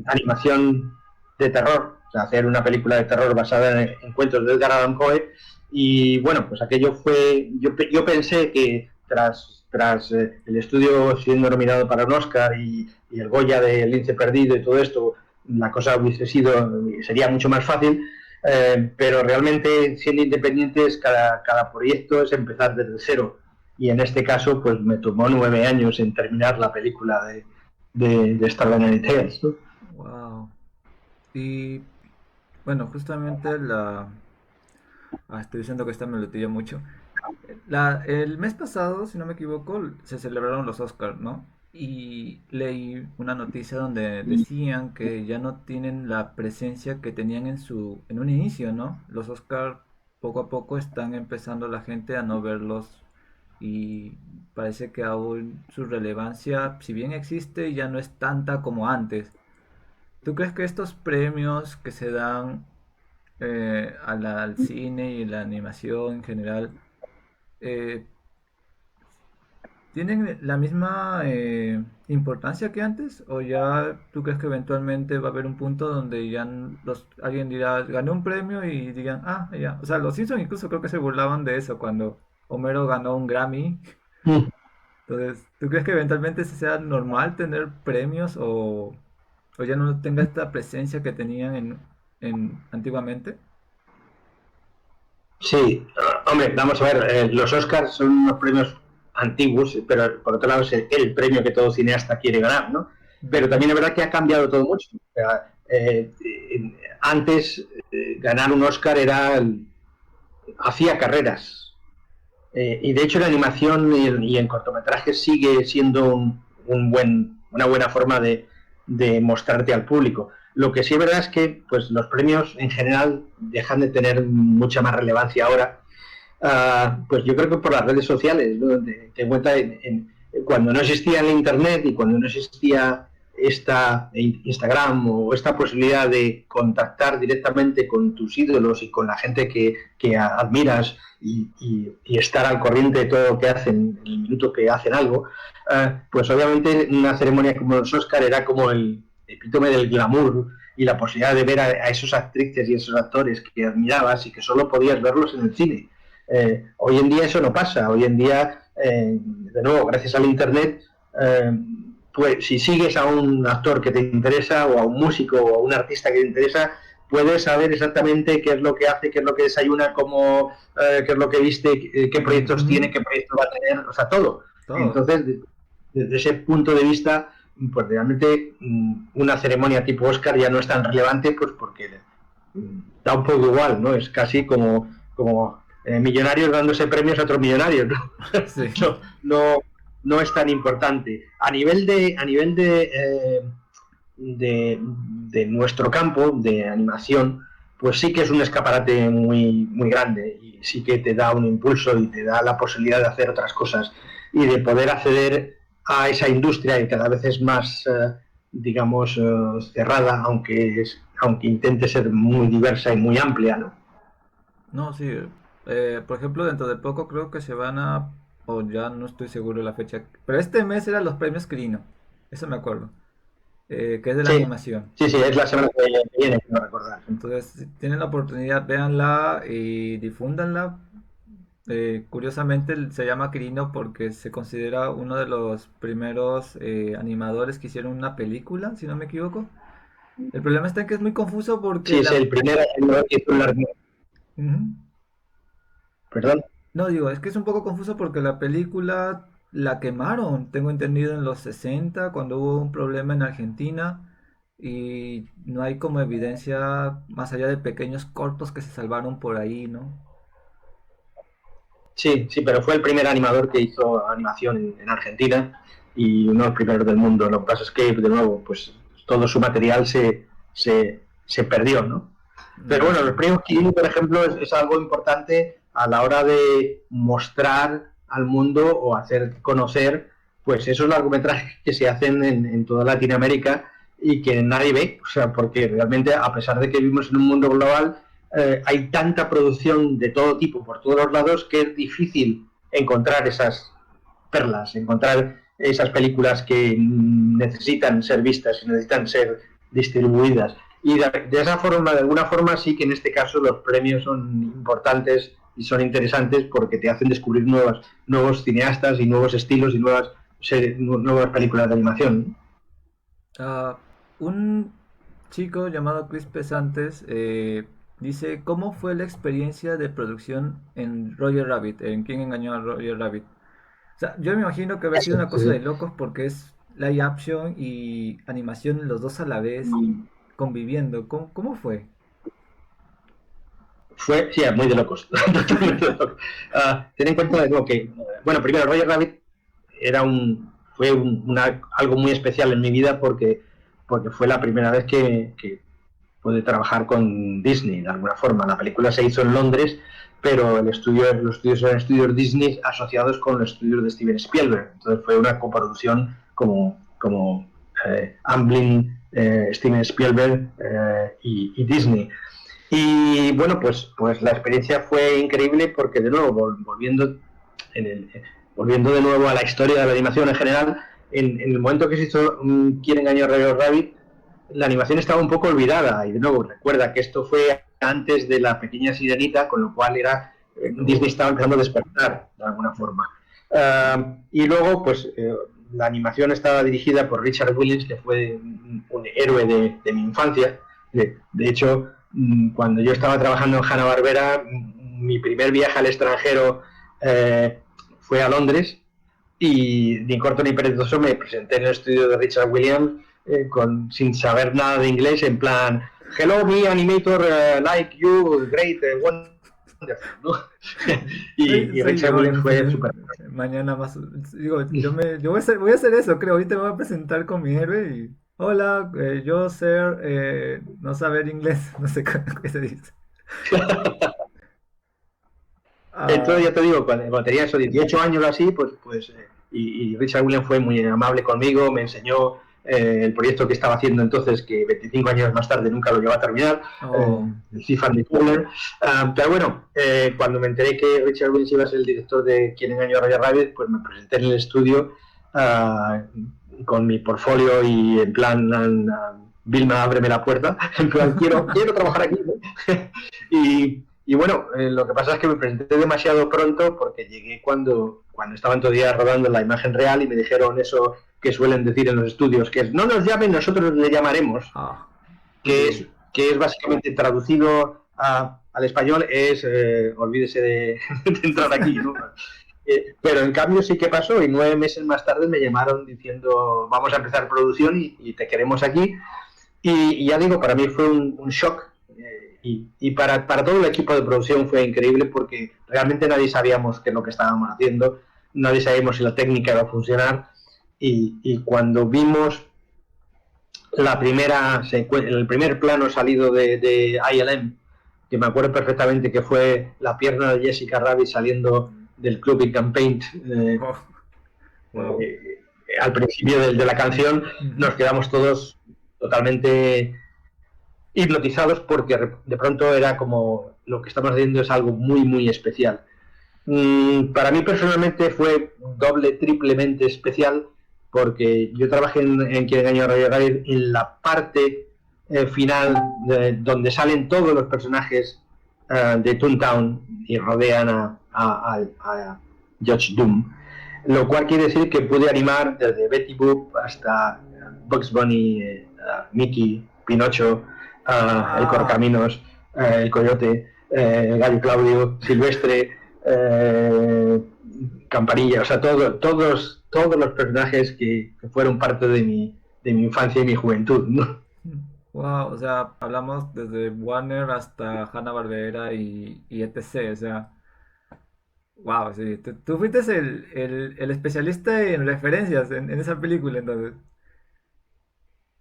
animación de terror, o sea, hacer una película de terror basada en cuentos de Edgar Allan Poe. Y bueno, pues aquello fue. Yo pensé que tras el estudio siendo nominado para un Oscar y el Goya de Lince Perdido y todo esto, la cosa sería mucho más fácil. Pero realmente siendo independientes cada proyecto es empezar desde cero y en este caso pues me tomó 9 años en terminar la película de Extraordinary Tales, ¿no? Wow. Y bueno, justamente estoy diciendo que esta me lo tiré mucho. El mes pasado, si no me equivoco, se celebraron los Oscars, ¿no? Y leí una noticia donde decían que ya no tienen la presencia que tenían en un inicio, ¿no? Los Oscars poco a poco están empezando la gente a no verlos y parece que aún su relevancia, si bien existe, ya no es tanta como antes. ¿Tú crees que estos premios que se dan al cine y la animación en general eh, tienen la misma importancia que antes? ¿O ya tú crees que eventualmente va a haber un punto donde alguien dirá, gané un premio y digan, ah, ya? O sea, los Simpsons incluso creo que se burlaban de eso cuando Homero ganó un Grammy. Mm. Entonces, ¿tú crees que eventualmente sea normal tener premios o ya no tenga esta presencia que tenían antiguamente? Sí, hombre, vamos a ver, los Oscars son unos premios antiguos, pero por otro lado es el premio que todo cineasta quiere ganar, ¿no? Pero Ujú. también es verdad que ha cambiado todo mucho. O sea, antes ganar un Oscar hacía carreras. Y de hecho la animación y en cortometrajes sigue siendo una buena forma de mostrarte al público. Lo que sí es verdad es que pues, los premios en general dejan de tener mucha más relevancia ahora. Pues yo creo que por las redes sociales, ¿no? Te cuenta cuando no existía el Internet y cuando no existía esta Instagram o esta posibilidad de contactar directamente con tus ídolos y con la gente que admiras y estar al corriente de todo lo que hacen en el minuto que hacen algo, pues obviamente una ceremonia como los Oscar era como el epítome del glamour y la posibilidad de ver a esos actrices y esos actores que admirabas y que solo podías verlos en el cine. Hoy en día eso no pasa. Hoy en día, de nuevo, gracias al Internet, eh, pues si sigues a un actor que te interesa o a un músico o a un artista que te interesa, puedes saber exactamente qué es lo que hace, qué es lo que desayuna, qué es lo que viste, qué proyectos Ujú. tiene, qué proyectos va a tener, o sea, todo. Todo. Entonces, desde ese punto de vista, pues realmente una ceremonia tipo Oscar ya no es tan relevante, pues porque da un poco igual, ¿no? Es casi como millonarios dándose premios a otros millonarios, ¿no? Sí. no, no, no es tan importante. A nivel de nuestro campo de animación, pues sí que es un escaparate muy, muy grande y sí que te da un impulso y te da la posibilidad de hacer otras cosas y de poder acceder a esa industria que cada vez es más, digamos, cerrada, aunque intente ser muy diversa y muy amplia, ¿no? No, sí. Por ejemplo, dentro de poco creo que se van a, o ya no estoy seguro de la fecha, pero este mes eran los premios Quirino, eso me acuerdo, que es de la Sí, animación. sí, sí, es la semana que viene, quiero recordar. Entonces, si tienen la oportunidad, véanla y difúndanla. Curiosamente se llama Quirino porque se considera uno de los primeros animadores que hicieron una película, si no me equivoco. El problema está en que es muy confuso porque Sí, es la... el primer animador que hizo un largo. Ujú. Perdón. No, digo, es que es un poco confuso porque la película la quemaron, tengo entendido, en los 60 cuando hubo un problema en Argentina, y no hay como evidencia más allá de pequeños cortos que se salvaron por ahí, ¿no? Sí, sí, pero fue el primer animador que hizo animación en Argentina y uno de los primeros del mundo. Lo que pasa es que, de nuevo, pues todo su material se perdió, ¿no? Pero No, bueno, sí. los premios Kiri, por ejemplo, es algo importante a la hora de mostrar al mundo o hacer conocer pues esos largometrajes que se hacen en toda Latinoamérica y que nadie ve, o sea, porque realmente a pesar de que vivimos en un mundo global, hay tanta producción de todo tipo por todos los lados que es difícil encontrar esas perlas, encontrar esas películas que necesitan ser vistas y necesitan ser distribuidas. Y de esa forma, de alguna forma, sí que en este caso los premios son importantes y son interesantes porque te hacen descubrir nuevos cineastas y nuevos estilos y nuevas películas de animación. Ah, un chico llamado Chris Pesantes dice cómo fue la experiencia de producción en Roger Rabbit, en quién engañó a Roger Rabbit. O sea, yo me imagino que haber sido Eso, una sí, cosa de sí. locos porque es live action y animación los dos a la vez conviviendo. ¿Cómo fue? Fue, sí, muy de locos. Totalmente de locos. Ten en cuenta de nuevo que, bueno, primero, Roger Rabbit fue algo muy especial en mi vida porque fue la primera vez que pude trabajar con Disney de alguna forma. La película se hizo en Londres, pero los estudios eran estudios Disney asociados con los estudios de Steven Spielberg. Entonces fue una coproducción como Amblin, Steven Spielberg y Disney. Y bueno, pues la experiencia fue increíble porque de nuevo, en el, volviendo de nuevo a la historia de la animación en general, en el momento que se hizo Quién engañó a Roger Rabbit, la animación estaba un poco olvidada y de nuevo recuerda que esto fue antes de la pequeña sirenita, con lo cual Disney Oh, estaba empezando a despertar de alguna forma. Y luego la animación estaba dirigida por Richard Williams, que fue un héroe de mi infancia. De hecho, cuando yo estaba trabajando en Hanna-Barbera, mi primer viaje al extranjero fue a Londres y ni corto ni perezoso me presenté en el estudio de Richard Williams sin saber nada de inglés, en plan, hello, me animator, like you, great, wonderful, ¿no? y soy Richard yo Williams fue súper. mañana más. Digo, yo voy a hacer eso, creo. Ahorita me voy a presentar con mi héroe y. Hola, yo ser no saber inglés, no sé qué se dice. Entonces, Ah, ya te digo, cuando tenía esos 18 años o así, y Richard Williams fue muy amable conmigo, me enseñó el proyecto que estaba haciendo entonces, que 25 años más tarde nunca lo llevó a terminar, oh, el Thief and the Fuller. Pero bueno, cuando me enteré que Richard Williams iba a ser el director de Quién engañó a Roger Rabbit, pues me presenté en el estudio con mi portfolio y en plan, Vilma, ábreme la puerta, en plan, quiero trabajar aquí, ¿no? Y bueno, lo que pasa es que me presenté demasiado pronto porque llegué cuando estaban todavía rodando la imagen real y me dijeron eso que suelen decir en los estudios, que es no nos llamen, nosotros le llamaremos, ah, que uh, es, que es básicamente traducido al español, olvídese de entrar aquí, ¿no? Pero en cambio sí que pasó y 9 meses más tarde me llamaron diciendo vamos a empezar producción y te queremos aquí. Y ya digo, para mí fue un shock y para todo el equipo de producción fue increíble porque realmente nadie sabíamos qué es lo que estábamos haciendo. nadie sabíamos si la técnica iba a funcionar, y cuando vimos el primer plano salido de ILM, que me acuerdo perfectamente que fue la pierna de Jessica Rabbit saliendo del Club in Campaign, Oh, wow. al principio de la canción, nos quedamos todos totalmente hipnotizados, porque de pronto era como lo que estamos haciendo es algo muy, muy especial. Para mí personalmente fue doble, triplemente especial, porque yo trabajé en Quien engañó a Roger Rabbit en la parte final, donde salen todos los personajes de Toontown y rodean a Judge Doom, lo cual quiere decir que pude animar desde Betty Boop hasta Bugs Bunny, Mickey, Pinocho, el Wow. Correcaminos, el Coyote, el Gallo Claudio, Silvestre, eh, Campanilla, o sea, todos los personajes que fueron parte de mi infancia y mi juventud, ¿no? Wow, o sea, hablamos desde Warner hasta Hanna-Barbera y etc. O sea, wow, sí. Tú fuiste el especialista en referencias en esa película, entonces.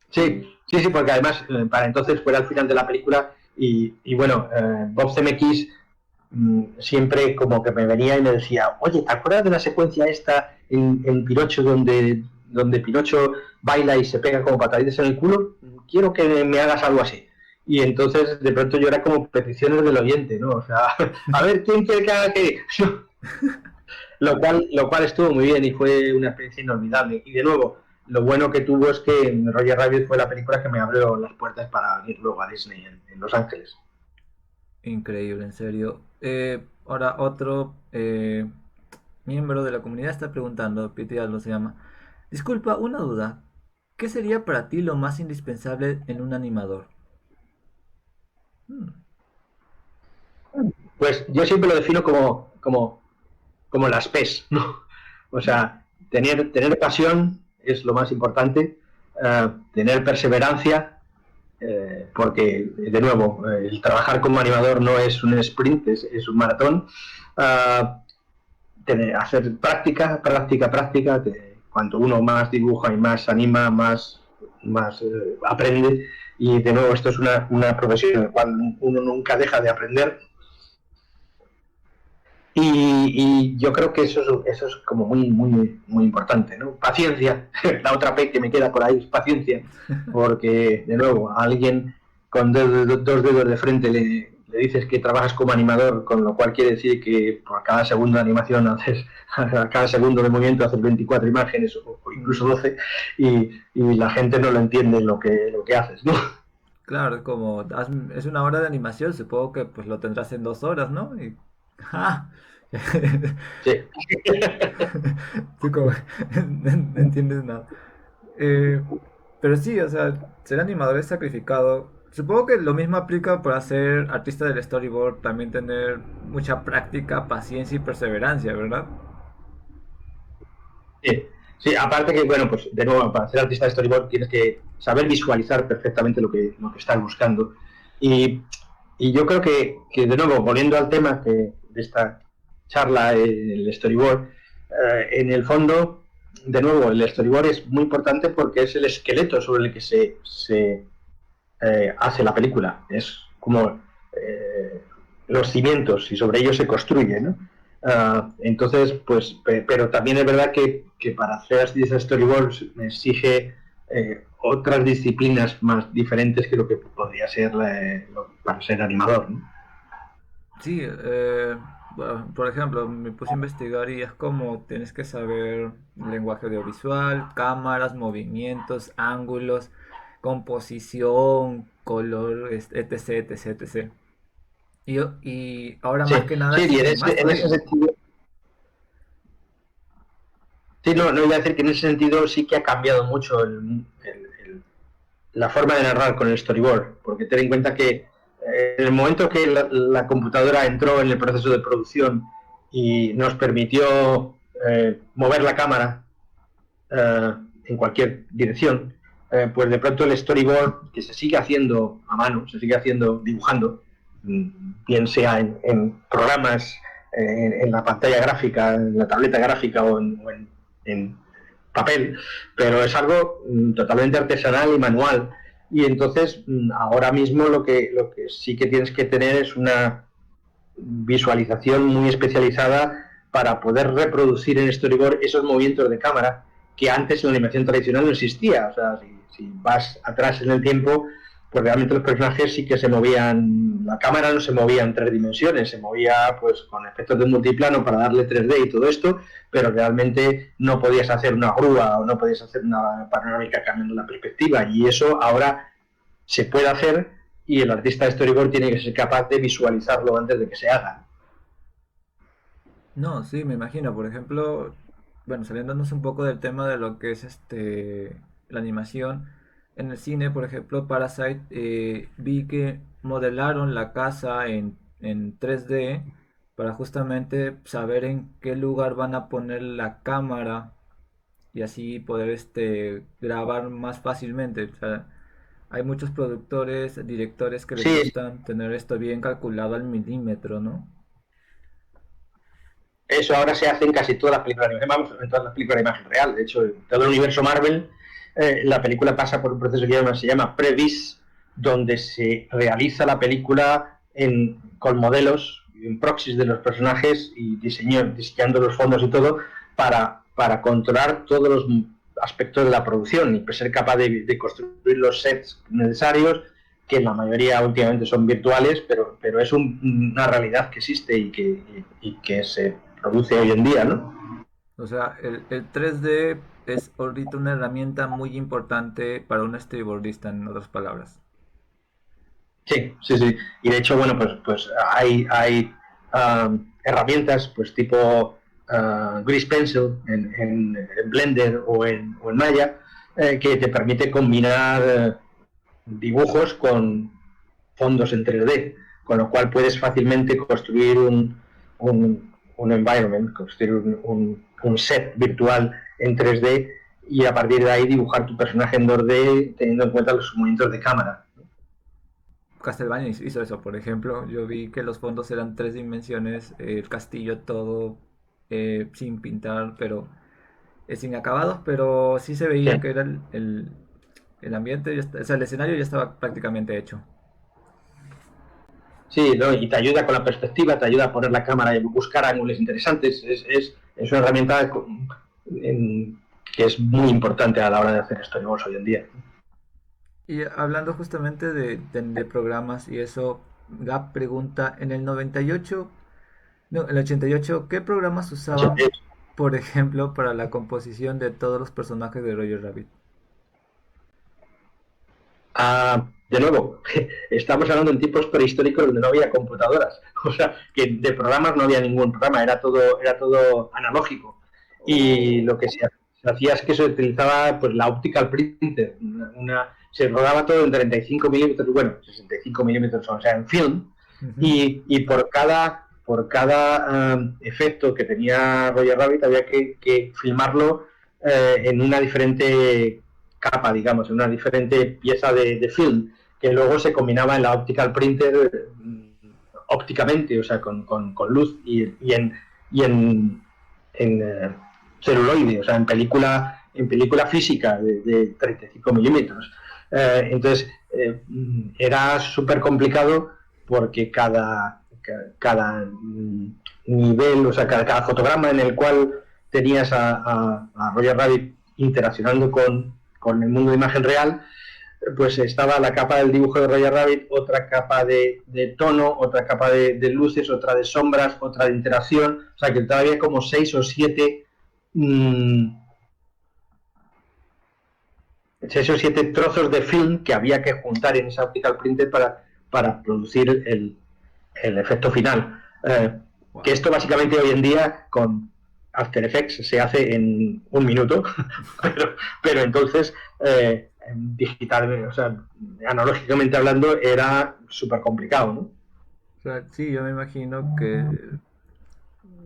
Sí, sí, sí, porque además para entonces fuera el final de la película y bueno, Bob Zemeckis siempre como que me venía y me decía, oye, ¿te acuerdas de la secuencia esta en Pinocho donde Pinocho baila y se pega como pataditas en el culo? Quiero que me hagas algo así. Y entonces de pronto yo era como peticiones del oyente, ¿no? O sea, a ver, ¿quién quiere que haga qué? Lo cual estuvo muy bien y fue una experiencia inolvidable. Y de nuevo, lo bueno que tuvo es que Roger Rabbit fue la película que me abrió las puertas para ir luego a Disney en Los Ángeles. Increíble, en serio. Ahora otro miembro de la comunidad está preguntando, Pitialdo se llama. Disculpa, una duda. ¿Qué sería para ti lo más indispensable en un animador? Hmm, Pues yo siempre lo defino como las PES, ¿no? O sea, tener pasión es lo más importante, tener perseverancia, porque, de nuevo, el trabajar como animador no es un sprint, es un maratón. Uh, Hacer práctica, práctica, práctica. Cuanto uno más dibuja y más anima, más aprende. Y de nuevo, esto es una profesión en la cual uno nunca deja de aprender. Y yo creo que eso es como muy, muy, muy importante, ¿no? Paciencia. La otra P que me queda por ahí es paciencia, porque, de nuevo, a alguien con dos dedos de frente le dices que trabajas como animador, con lo cual quiere decir que por cada segundo de animación haces, a cada segundo de movimiento haces 24 imágenes o incluso mm, 12, y la gente no lo entiende lo que haces, ¿no? claro, es como es una hora de animación, supongo que pues lo tendrás en 2 horas, ¿no? Y, ¡ja! Sí. Tú como no entiendes nada. Eh, pero sí, o sea, ser animador es sacrificado. Supongo que lo mismo aplica para ser artista del storyboard, también tener mucha práctica, paciencia y perseverancia, ¿verdad? Sí, sí, aparte que, bueno, pues de nuevo, para ser artista de storyboard tienes que saber visualizar perfectamente lo que estás buscando. Y, y yo creo que, de nuevo, volviendo al tema de esta charla, el storyboard, en el fondo, de nuevo, el storyboard es muy importante porque es el esqueleto sobre el que se hace la película. Es como los cimientos y sobre ellos se construye, ¿no? Entonces, pues, pero también es verdad que para hacer esas storyboards me exige otras disciplinas más diferentes que lo que podría ser para ser animador, ¿no? Sí, bueno, por ejemplo, me puse a investigar y es como tienes que saber lenguaje audiovisual, cámaras, movimientos, ángulos, composición, color, etc, etc, etc. Y ahora Sí, más que nada sí, y exige en más ese, en ese todavía. sentido, sí, no iba a decir que en ese sentido sí que ha cambiado mucho la forma de narrar con el storyboard, porque ten en cuenta que en el momento que la computadora entró en el proceso de producción y nos permitió mover la cámara eh, en cualquier dirección, pues de pronto el storyboard, que se sigue haciendo a mano, se sigue haciendo dibujando, bien sea en programas en la pantalla gráfica, en la tableta gráfica en papel, pero es algo totalmente artesanal y manual. Y entonces ahora mismo lo que sí que tienes que tener es una visualización muy especializada para poder reproducir en storyboard esos movimientos de cámara que antes en la animación tradicional no existía. O sea, si vas atrás en el tiempo, pues realmente los personajes sí que se movían, la cámara no se movía en 3 dimensiones, se movía pues con efectos de multiplano para darle 3D y todo esto, pero realmente no podías hacer una grúa o no podías hacer una panorámica cambiando la perspectiva, y eso ahora se puede hacer, y el artista de storyboard tiene que ser capaz de visualizarlo antes de que se haga. No, sí, me imagino. Por ejemplo, bueno, saliéndonos un poco del tema de lo que es la animación, en el cine, por ejemplo, Parasite, vi que modelaron la casa en 3D para justamente saber en qué lugar van a poner la cámara y así poder grabar más fácilmente. O sea, hay muchos productores, directores que les Sí, gustan tener esto bien calculado al milímetro, ¿no? eso ahora se hace en casi todas las películas de animación, vamos, en todas las películas de imagen real. De hecho, en todo el universo Marvel, la película pasa por un proceso que se llama Previs, donde se realiza la película con modelos, en proxies de los personajes y diseñando los fondos y todo para controlar todos los aspectos de la producción y ser capaz de construir los sets necesarios, que en la mayoría últimamente son virtuales, pero es una realidad que existe y que se produce hoy en día, ¿no? O sea, el 3D es ahorita una herramienta muy importante para un storyboardista, en otras palabras. Sí, sí, sí. Y de hecho, bueno, pues hay herramientas pues tipo Grease Pencil en Blender o en Maya, que te permite combinar dibujos con fondos en 3D, con lo cual puedes fácilmente construir un environment, construir un set virtual en 3D, y a partir de ahí dibujar tu personaje en 2D teniendo en cuenta los movimientos de cámara. Castlevania hizo eso, por ejemplo. Yo vi que los fondos eran 3 dimensiones, el castillo todo sin pintar, pero sin acabados, pero sí se Sí. veía que era el ambiente, o sea, el escenario ya estaba prácticamente hecho. Sí, ¿no? Y te ayuda con la perspectiva, te ayuda a poner la cámara y buscar ángulos interesantes. Es una herramienta que es muy importante a la hora de hacer storyboards hoy en día. Y hablando justamente de programas y eso, Gap pregunta, en el 98, no, en el 88, ¿qué programas usaban, por ejemplo, para la composición de todos los personajes de Roger Rabbit? De nuevo, estamos hablando en tiempos prehistóricos donde no había computadoras, o sea, que de programas no había ningún programa, era todo analógico. Y Oh. lo que se hacía es que se utilizaba pues la optical printer, se rodaba todo en 35 milímetros, bueno, 65 milímetros, o sea, en film, Ujú. y por cada efecto que tenía Roger Rabbit había que filmarlo en una diferente capa, digamos, en una diferente pieza de film, que luego se combinaba en la optical printer ópticamente, o sea, con luz y en celuloide, o sea, en película física de 35 milímetros. Entonces, era súper complicado porque cada nivel, o sea, cada fotograma en el cual tenías a Roger Rabbit interaccionando con el mundo de imagen real, pues estaba la capa del dibujo de Roger Rabbit, otra capa de tono, otra capa de luces, otra de sombras, otra de interacción, o sea que todavía como 6 o 7 mmm, 6 o 7 trozos de film que había que juntar en esa optical printer para producir el efecto final. Que Wow. esto básicamente hoy en día con After Effects se hace en un minuto, pero entonces digital, o sea, analógicamente hablando, era súper complicado, ¿no? O sea, sí, yo me imagino que,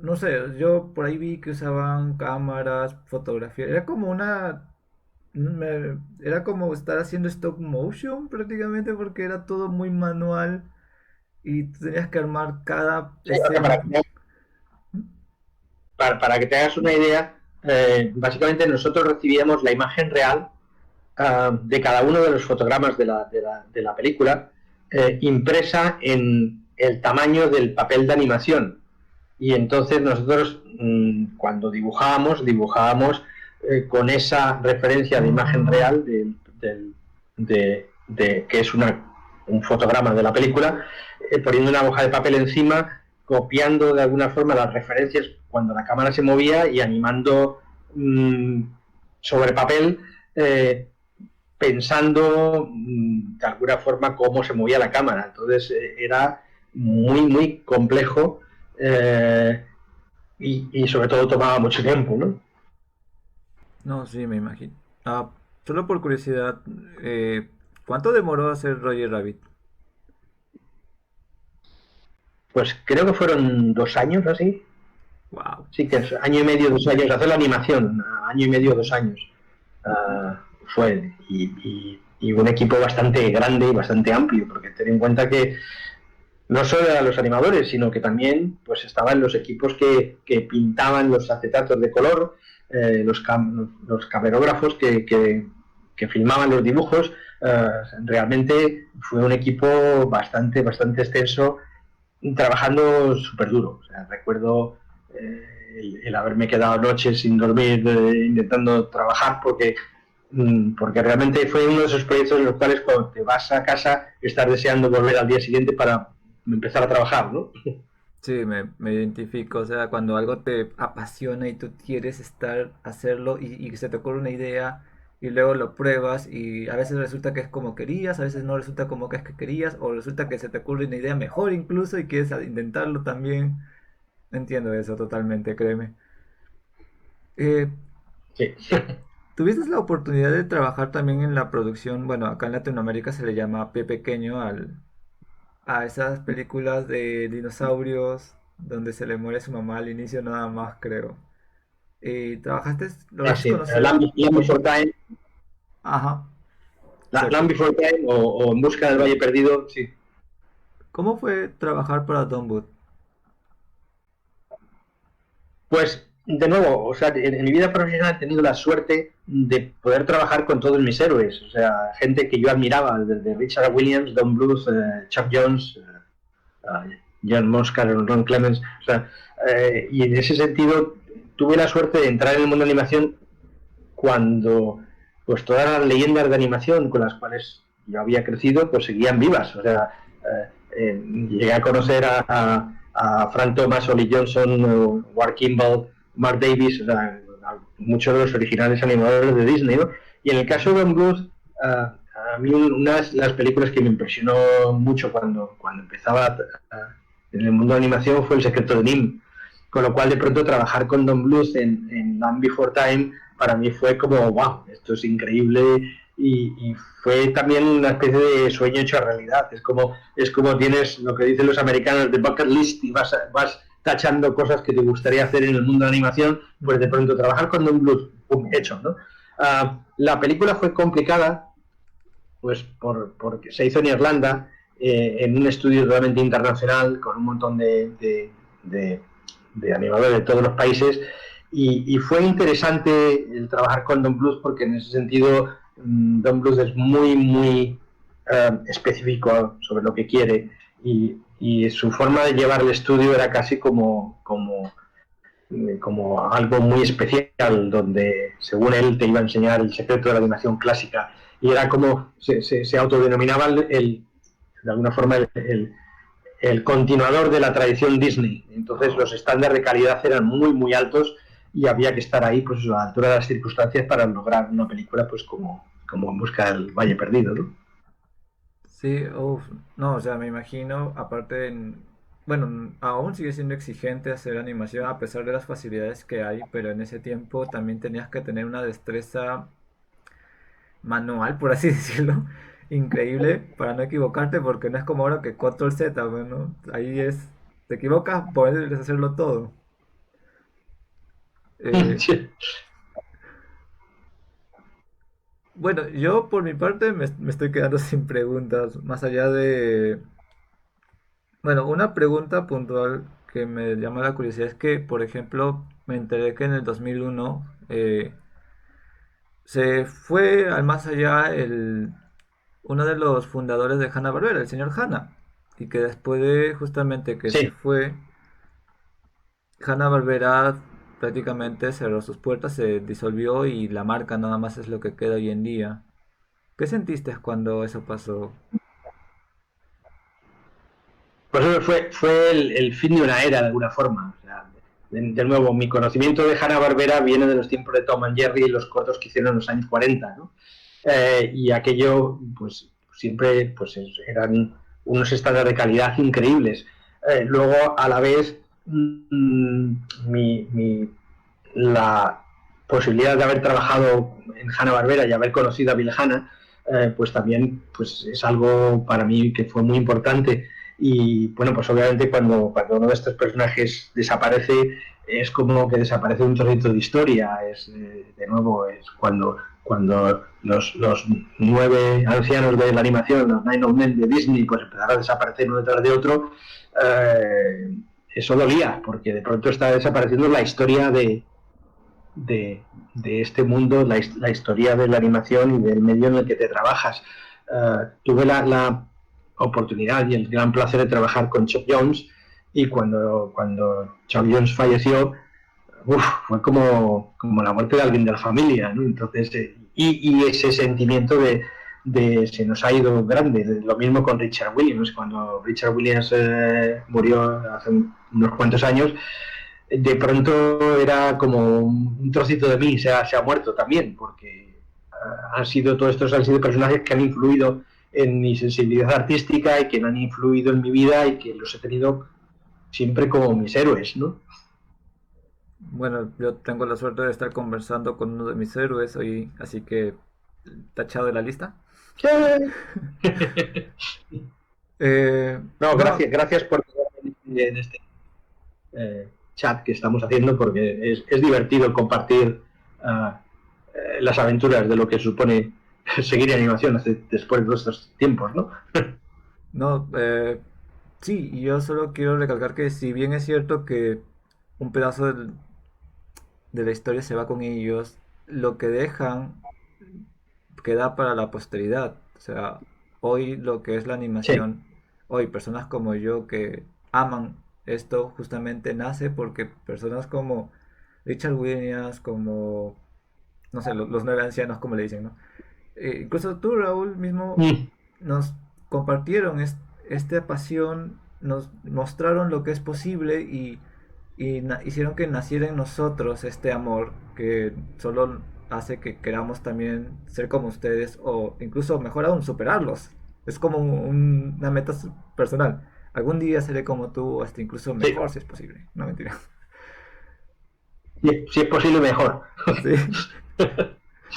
no sé, yo por ahí vi que usaban cámaras, fotografía, era como era como estar haciendo stop motion prácticamente porque era todo muy manual y tú tenías que armar cada Sí, o sea, escena. para que te hagas una idea, básicamente nosotros recibíamos la imagen real de cada uno de los fotogramas de la película, impresa en el tamaño del papel de animación. Y entonces nosotros, cuando dibujábamos con esa referencia de imagen real que es un fotograma de la película, poniendo una hoja de papel encima, copiando de alguna forma las referencias cuando la cámara se movía y animando sobre papel, pensando de alguna forma cómo se movía la cámara. Entonces era muy, muy complejo, y sobre todo tomaba mucho tiempo, ¿no? No, sí, me imagino. Ah, solo por curiosidad, eh, ¿cuánto demoró hacer Roger Rabbit? Pues creo que fueron 2 años así. Wow. Sí, que es año y medio, 2 años. Hacer la animación, año y medio, 2 años. Fue. Y un equipo bastante grande y bastante amplio, porque ten en cuenta que no solo eran los animadores, sino que también pues estaban los equipos que pintaban los acetatos de color, los camarógrafos que filmaban los dibujos. Realmente fue un equipo bastante, bastante extenso, trabajando súper duro. O sea, recuerdo el haberme quedado noches sin dormir, intentando trabajar, porque realmente fue uno de esos proyectos en los cuales cuando te vas a casa estás deseando volver al día siguiente para empezar a trabajar, ¿no? Sí, me identifico. O sea, cuando algo te apasiona y tú quieres estar, hacerlo y se te ocurre una idea y luego lo pruebas y a veces resulta que es como querías, a veces no resulta como que es que querías, o resulta que se te ocurre una idea mejor incluso y quieres intentarlo también. Entiendo eso totalmente, créeme. Eh, Sí. ¿Tuviste la oportunidad de trabajar también en la producción? Bueno, acá en Latinoamérica se le llama Pie Pequeño a esas películas de dinosaurios donde se le muere su mamá al inicio nada más, creo. ¿Trabajaste? ¿Lograste Sí. conocer? Land Before Time, Ajá, exacto. Land Before Time o En Busca del Valle Perdido, sí. ¿Cómo fue trabajar para Don Wood? Pues, de nuevo, o sea, en mi vida profesional he tenido la suerte de poder trabajar con todos mis héroes, o sea, gente que yo admiraba, desde Richard Williams, Don Bluth, Chuck Jones, John Moscar, Ron Clements, o sea, y en ese sentido tuve la suerte de entrar en el mundo de animación cuando pues todas las leyendas de animación con las cuales yo había crecido pues seguían vivas, o sea, llegué a conocer a Frank Thomas, Ollie Johnson, Ward Kimball, Mark Davis, o sea, muchos de los originales animadores de Disney, ¿no? Y en el caso de Don Bluth, a mí una de las películas que me impresionó mucho cuando empezaba en el mundo de animación fue El secreto de Nim, con lo cual de pronto trabajar con Don Bluth en Land Before Time para mí fue como, wow, esto es increíble, y fue también una especie de sueño hecho realidad. Es como tienes lo que dicen los americanos de bucket list y vas tachando cosas que te gustaría hacer en el mundo de la animación, pues de pronto trabajar con Don Bluth, pum, hecho, ¿no? La película fue complicada, pues porque se hizo en Irlanda, en un estudio totalmente internacional, con un montón de animadores de todos los países, y fue interesante el trabajar con Don Bluth porque en ese sentido Don Bluth es muy, muy específico sobre lo que quiere, y su forma de llevar el estudio era casi como algo muy especial, donde según él te iba a enseñar el secreto de la animación clásica, y era como se autodenominaba de alguna forma el continuador de la tradición Disney. Entonces los estándares de calidad eran muy, muy altos, y había que estar ahí pues a la altura de las circunstancias para lograr una película pues como En Busca del Valle Perdido, ¿no? Sí, uff, no, o sea, me imagino, aparte, bueno, aún sigue siendo exigente hacer animación a pesar de las facilidades que hay, pero en ese tiempo también tenías que tener una destreza manual, por así decirlo, increíble para no equivocarte, porque no es como ahora que control Z, bueno, ahí es, te equivocas, puedes deshacerlo todo. Eh, Sí. bueno, yo por mi parte me estoy quedando sin preguntas, más allá de, bueno, una pregunta puntual que me llama la curiosidad es que, por ejemplo, me enteré que en el 2001 se fue al más allá uno de los fundadores de Hanna-Barbera, el señor Hanna, y que después de justamente que se Sí, fue, Hanna-Barbera prácticamente cerró sus puertas, se disolvió y la marca nada más es lo que queda hoy en día. ¿Qué sentiste cuando eso pasó? pues eso fue el fin de una era de alguna forma. O sea, de nuevo, mi conocimiento de Hanna-Barbera viene de los tiempos de Tom and Jerry y los cortos que hicieron en los años 40, ¿no? Y aquello, pues siempre pues, eran unos estándares de calidad increíbles. Luego, a la vez, la posibilidad de haber trabajado en Hanna-Barbera y haber conocido a Bill Hanna, pues también pues, es algo para mí que fue muy importante. Y bueno, pues obviamente cuando uno de estos personajes desaparece, es como que desaparece un trocito de historia. De nuevo, es cuando los 9 ancianos de la animación, los Nine Old Men de Disney, pues empezaron a desaparecer uno detrás de otro. eh, Eso dolía, porque de pronto está desapareciendo la historia de este mundo, la historia de la animación y del medio en el que te trabajas. Tuve la oportunidad y el gran placer de trabajar con Chuck Jones, y cuando Chuck Jones falleció, fue como la muerte de alguien de la familia, ¿no? Entonces, y ese sentimiento de se nos ha ido grande. Lo mismo con Richard Williams. Cuando Richard Williams murió hace unos cuantos años, de pronto era como un trocito de mí se ha muerto también, porque todos estos han sido personajes que han influido en mi sensibilidad artística y que han influido en mi vida y que los he tenido siempre como mis héroes, ¿no? Bueno, yo tengo la suerte de estar conversando con uno de mis héroes hoy, así que tachado de la lista. No, No, gracias por en este chat que estamos haciendo, porque es divertido compartir uh, las aventuras de lo que supone seguir en animación después de estos tiempos, ¿no? no, sí, y yo solo quiero recalcar que si bien es cierto que un pedazo de la historia se va con ellos, lo que dejan queda para la posteridad. O sea, hoy lo que es la Sí. animación, hoy personas como yo que aman esto justamente nace porque personas como Richard Williams, como, no sé, los 9 ancianos, como le dicen, ¿no? Incluso tú, Raúl, mismo Mm. nos compartieron esta pasión, nos mostraron lo que es posible y hicieron que naciera en nosotros este amor que solo hace que queramos también ser como ustedes o incluso mejor aún superarlos. Es como una meta personal. Algún día seré como tú, hasta incluso Sí. mejor si es posible. No mentira. Si es posible, mejor. Sí.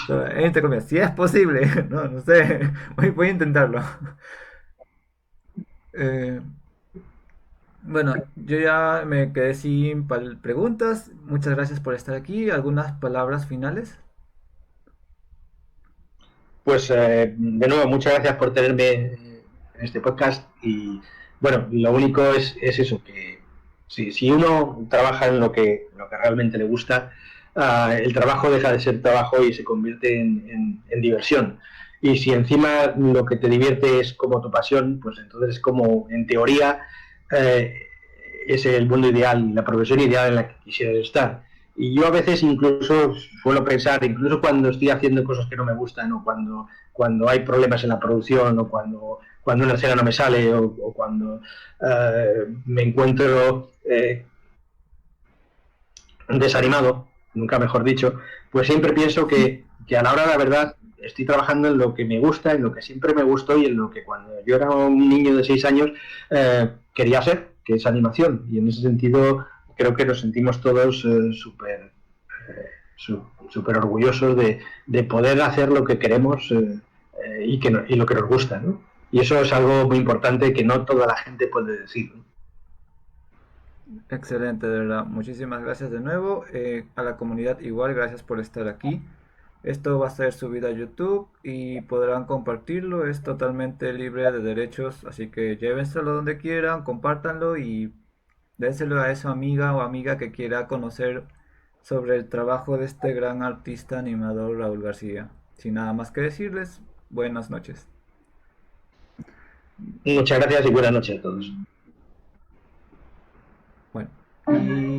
Entre comillas, si es posible. No, no sé. Voy a intentarlo. Eh, bueno, yo ya me quedé sin preguntas. Muchas gracias por estar aquí. ¿Algunas palabras finales? Pues de nuevo, muchas gracias por tenerme en este podcast. Y bueno, lo único es eso, que si uno trabaja en lo que realmente le gusta, el trabajo deja de ser trabajo y se convierte en diversión. Y si encima lo que te divierte es como tu pasión, pues entonces es como, en teoría, eh, es el mundo ideal, la profesión ideal en la que quisieras estar. Y yo a veces incluso suelo pensar, incluso cuando estoy haciendo cosas que no me gustan, o cuando hay problemas en la producción, o cuando una escena no me sale, o cuando me encuentro desanimado, nunca mejor dicho, pues siempre pienso que a la hora de la verdad estoy trabajando en lo que me gusta, en lo que siempre me gustó y en lo que cuando yo era un niño de 6 años quería ser, que es animación. Y en ese sentido creo que nos sentimos todos súper orgullosos de poder hacer lo que queremos y lo que nos gusta, ¿no? Y eso es algo muy importante que no toda la gente puede decir, ¿no? Excelente, de verdad. Muchísimas gracias de nuevo. A la comunidad igual, gracias por estar aquí. Esto va a ser subido a YouTube y podrán compartirlo. Es totalmente libre de derechos, así que llévenselo donde quieran, compártanlo y dénselo a esa amiga o amiga que quiera conocer sobre el trabajo de este gran artista animador Raúl García. Sin nada más que decirles, buenas noches. Muchas gracias y buenas noches a todos. Bueno, y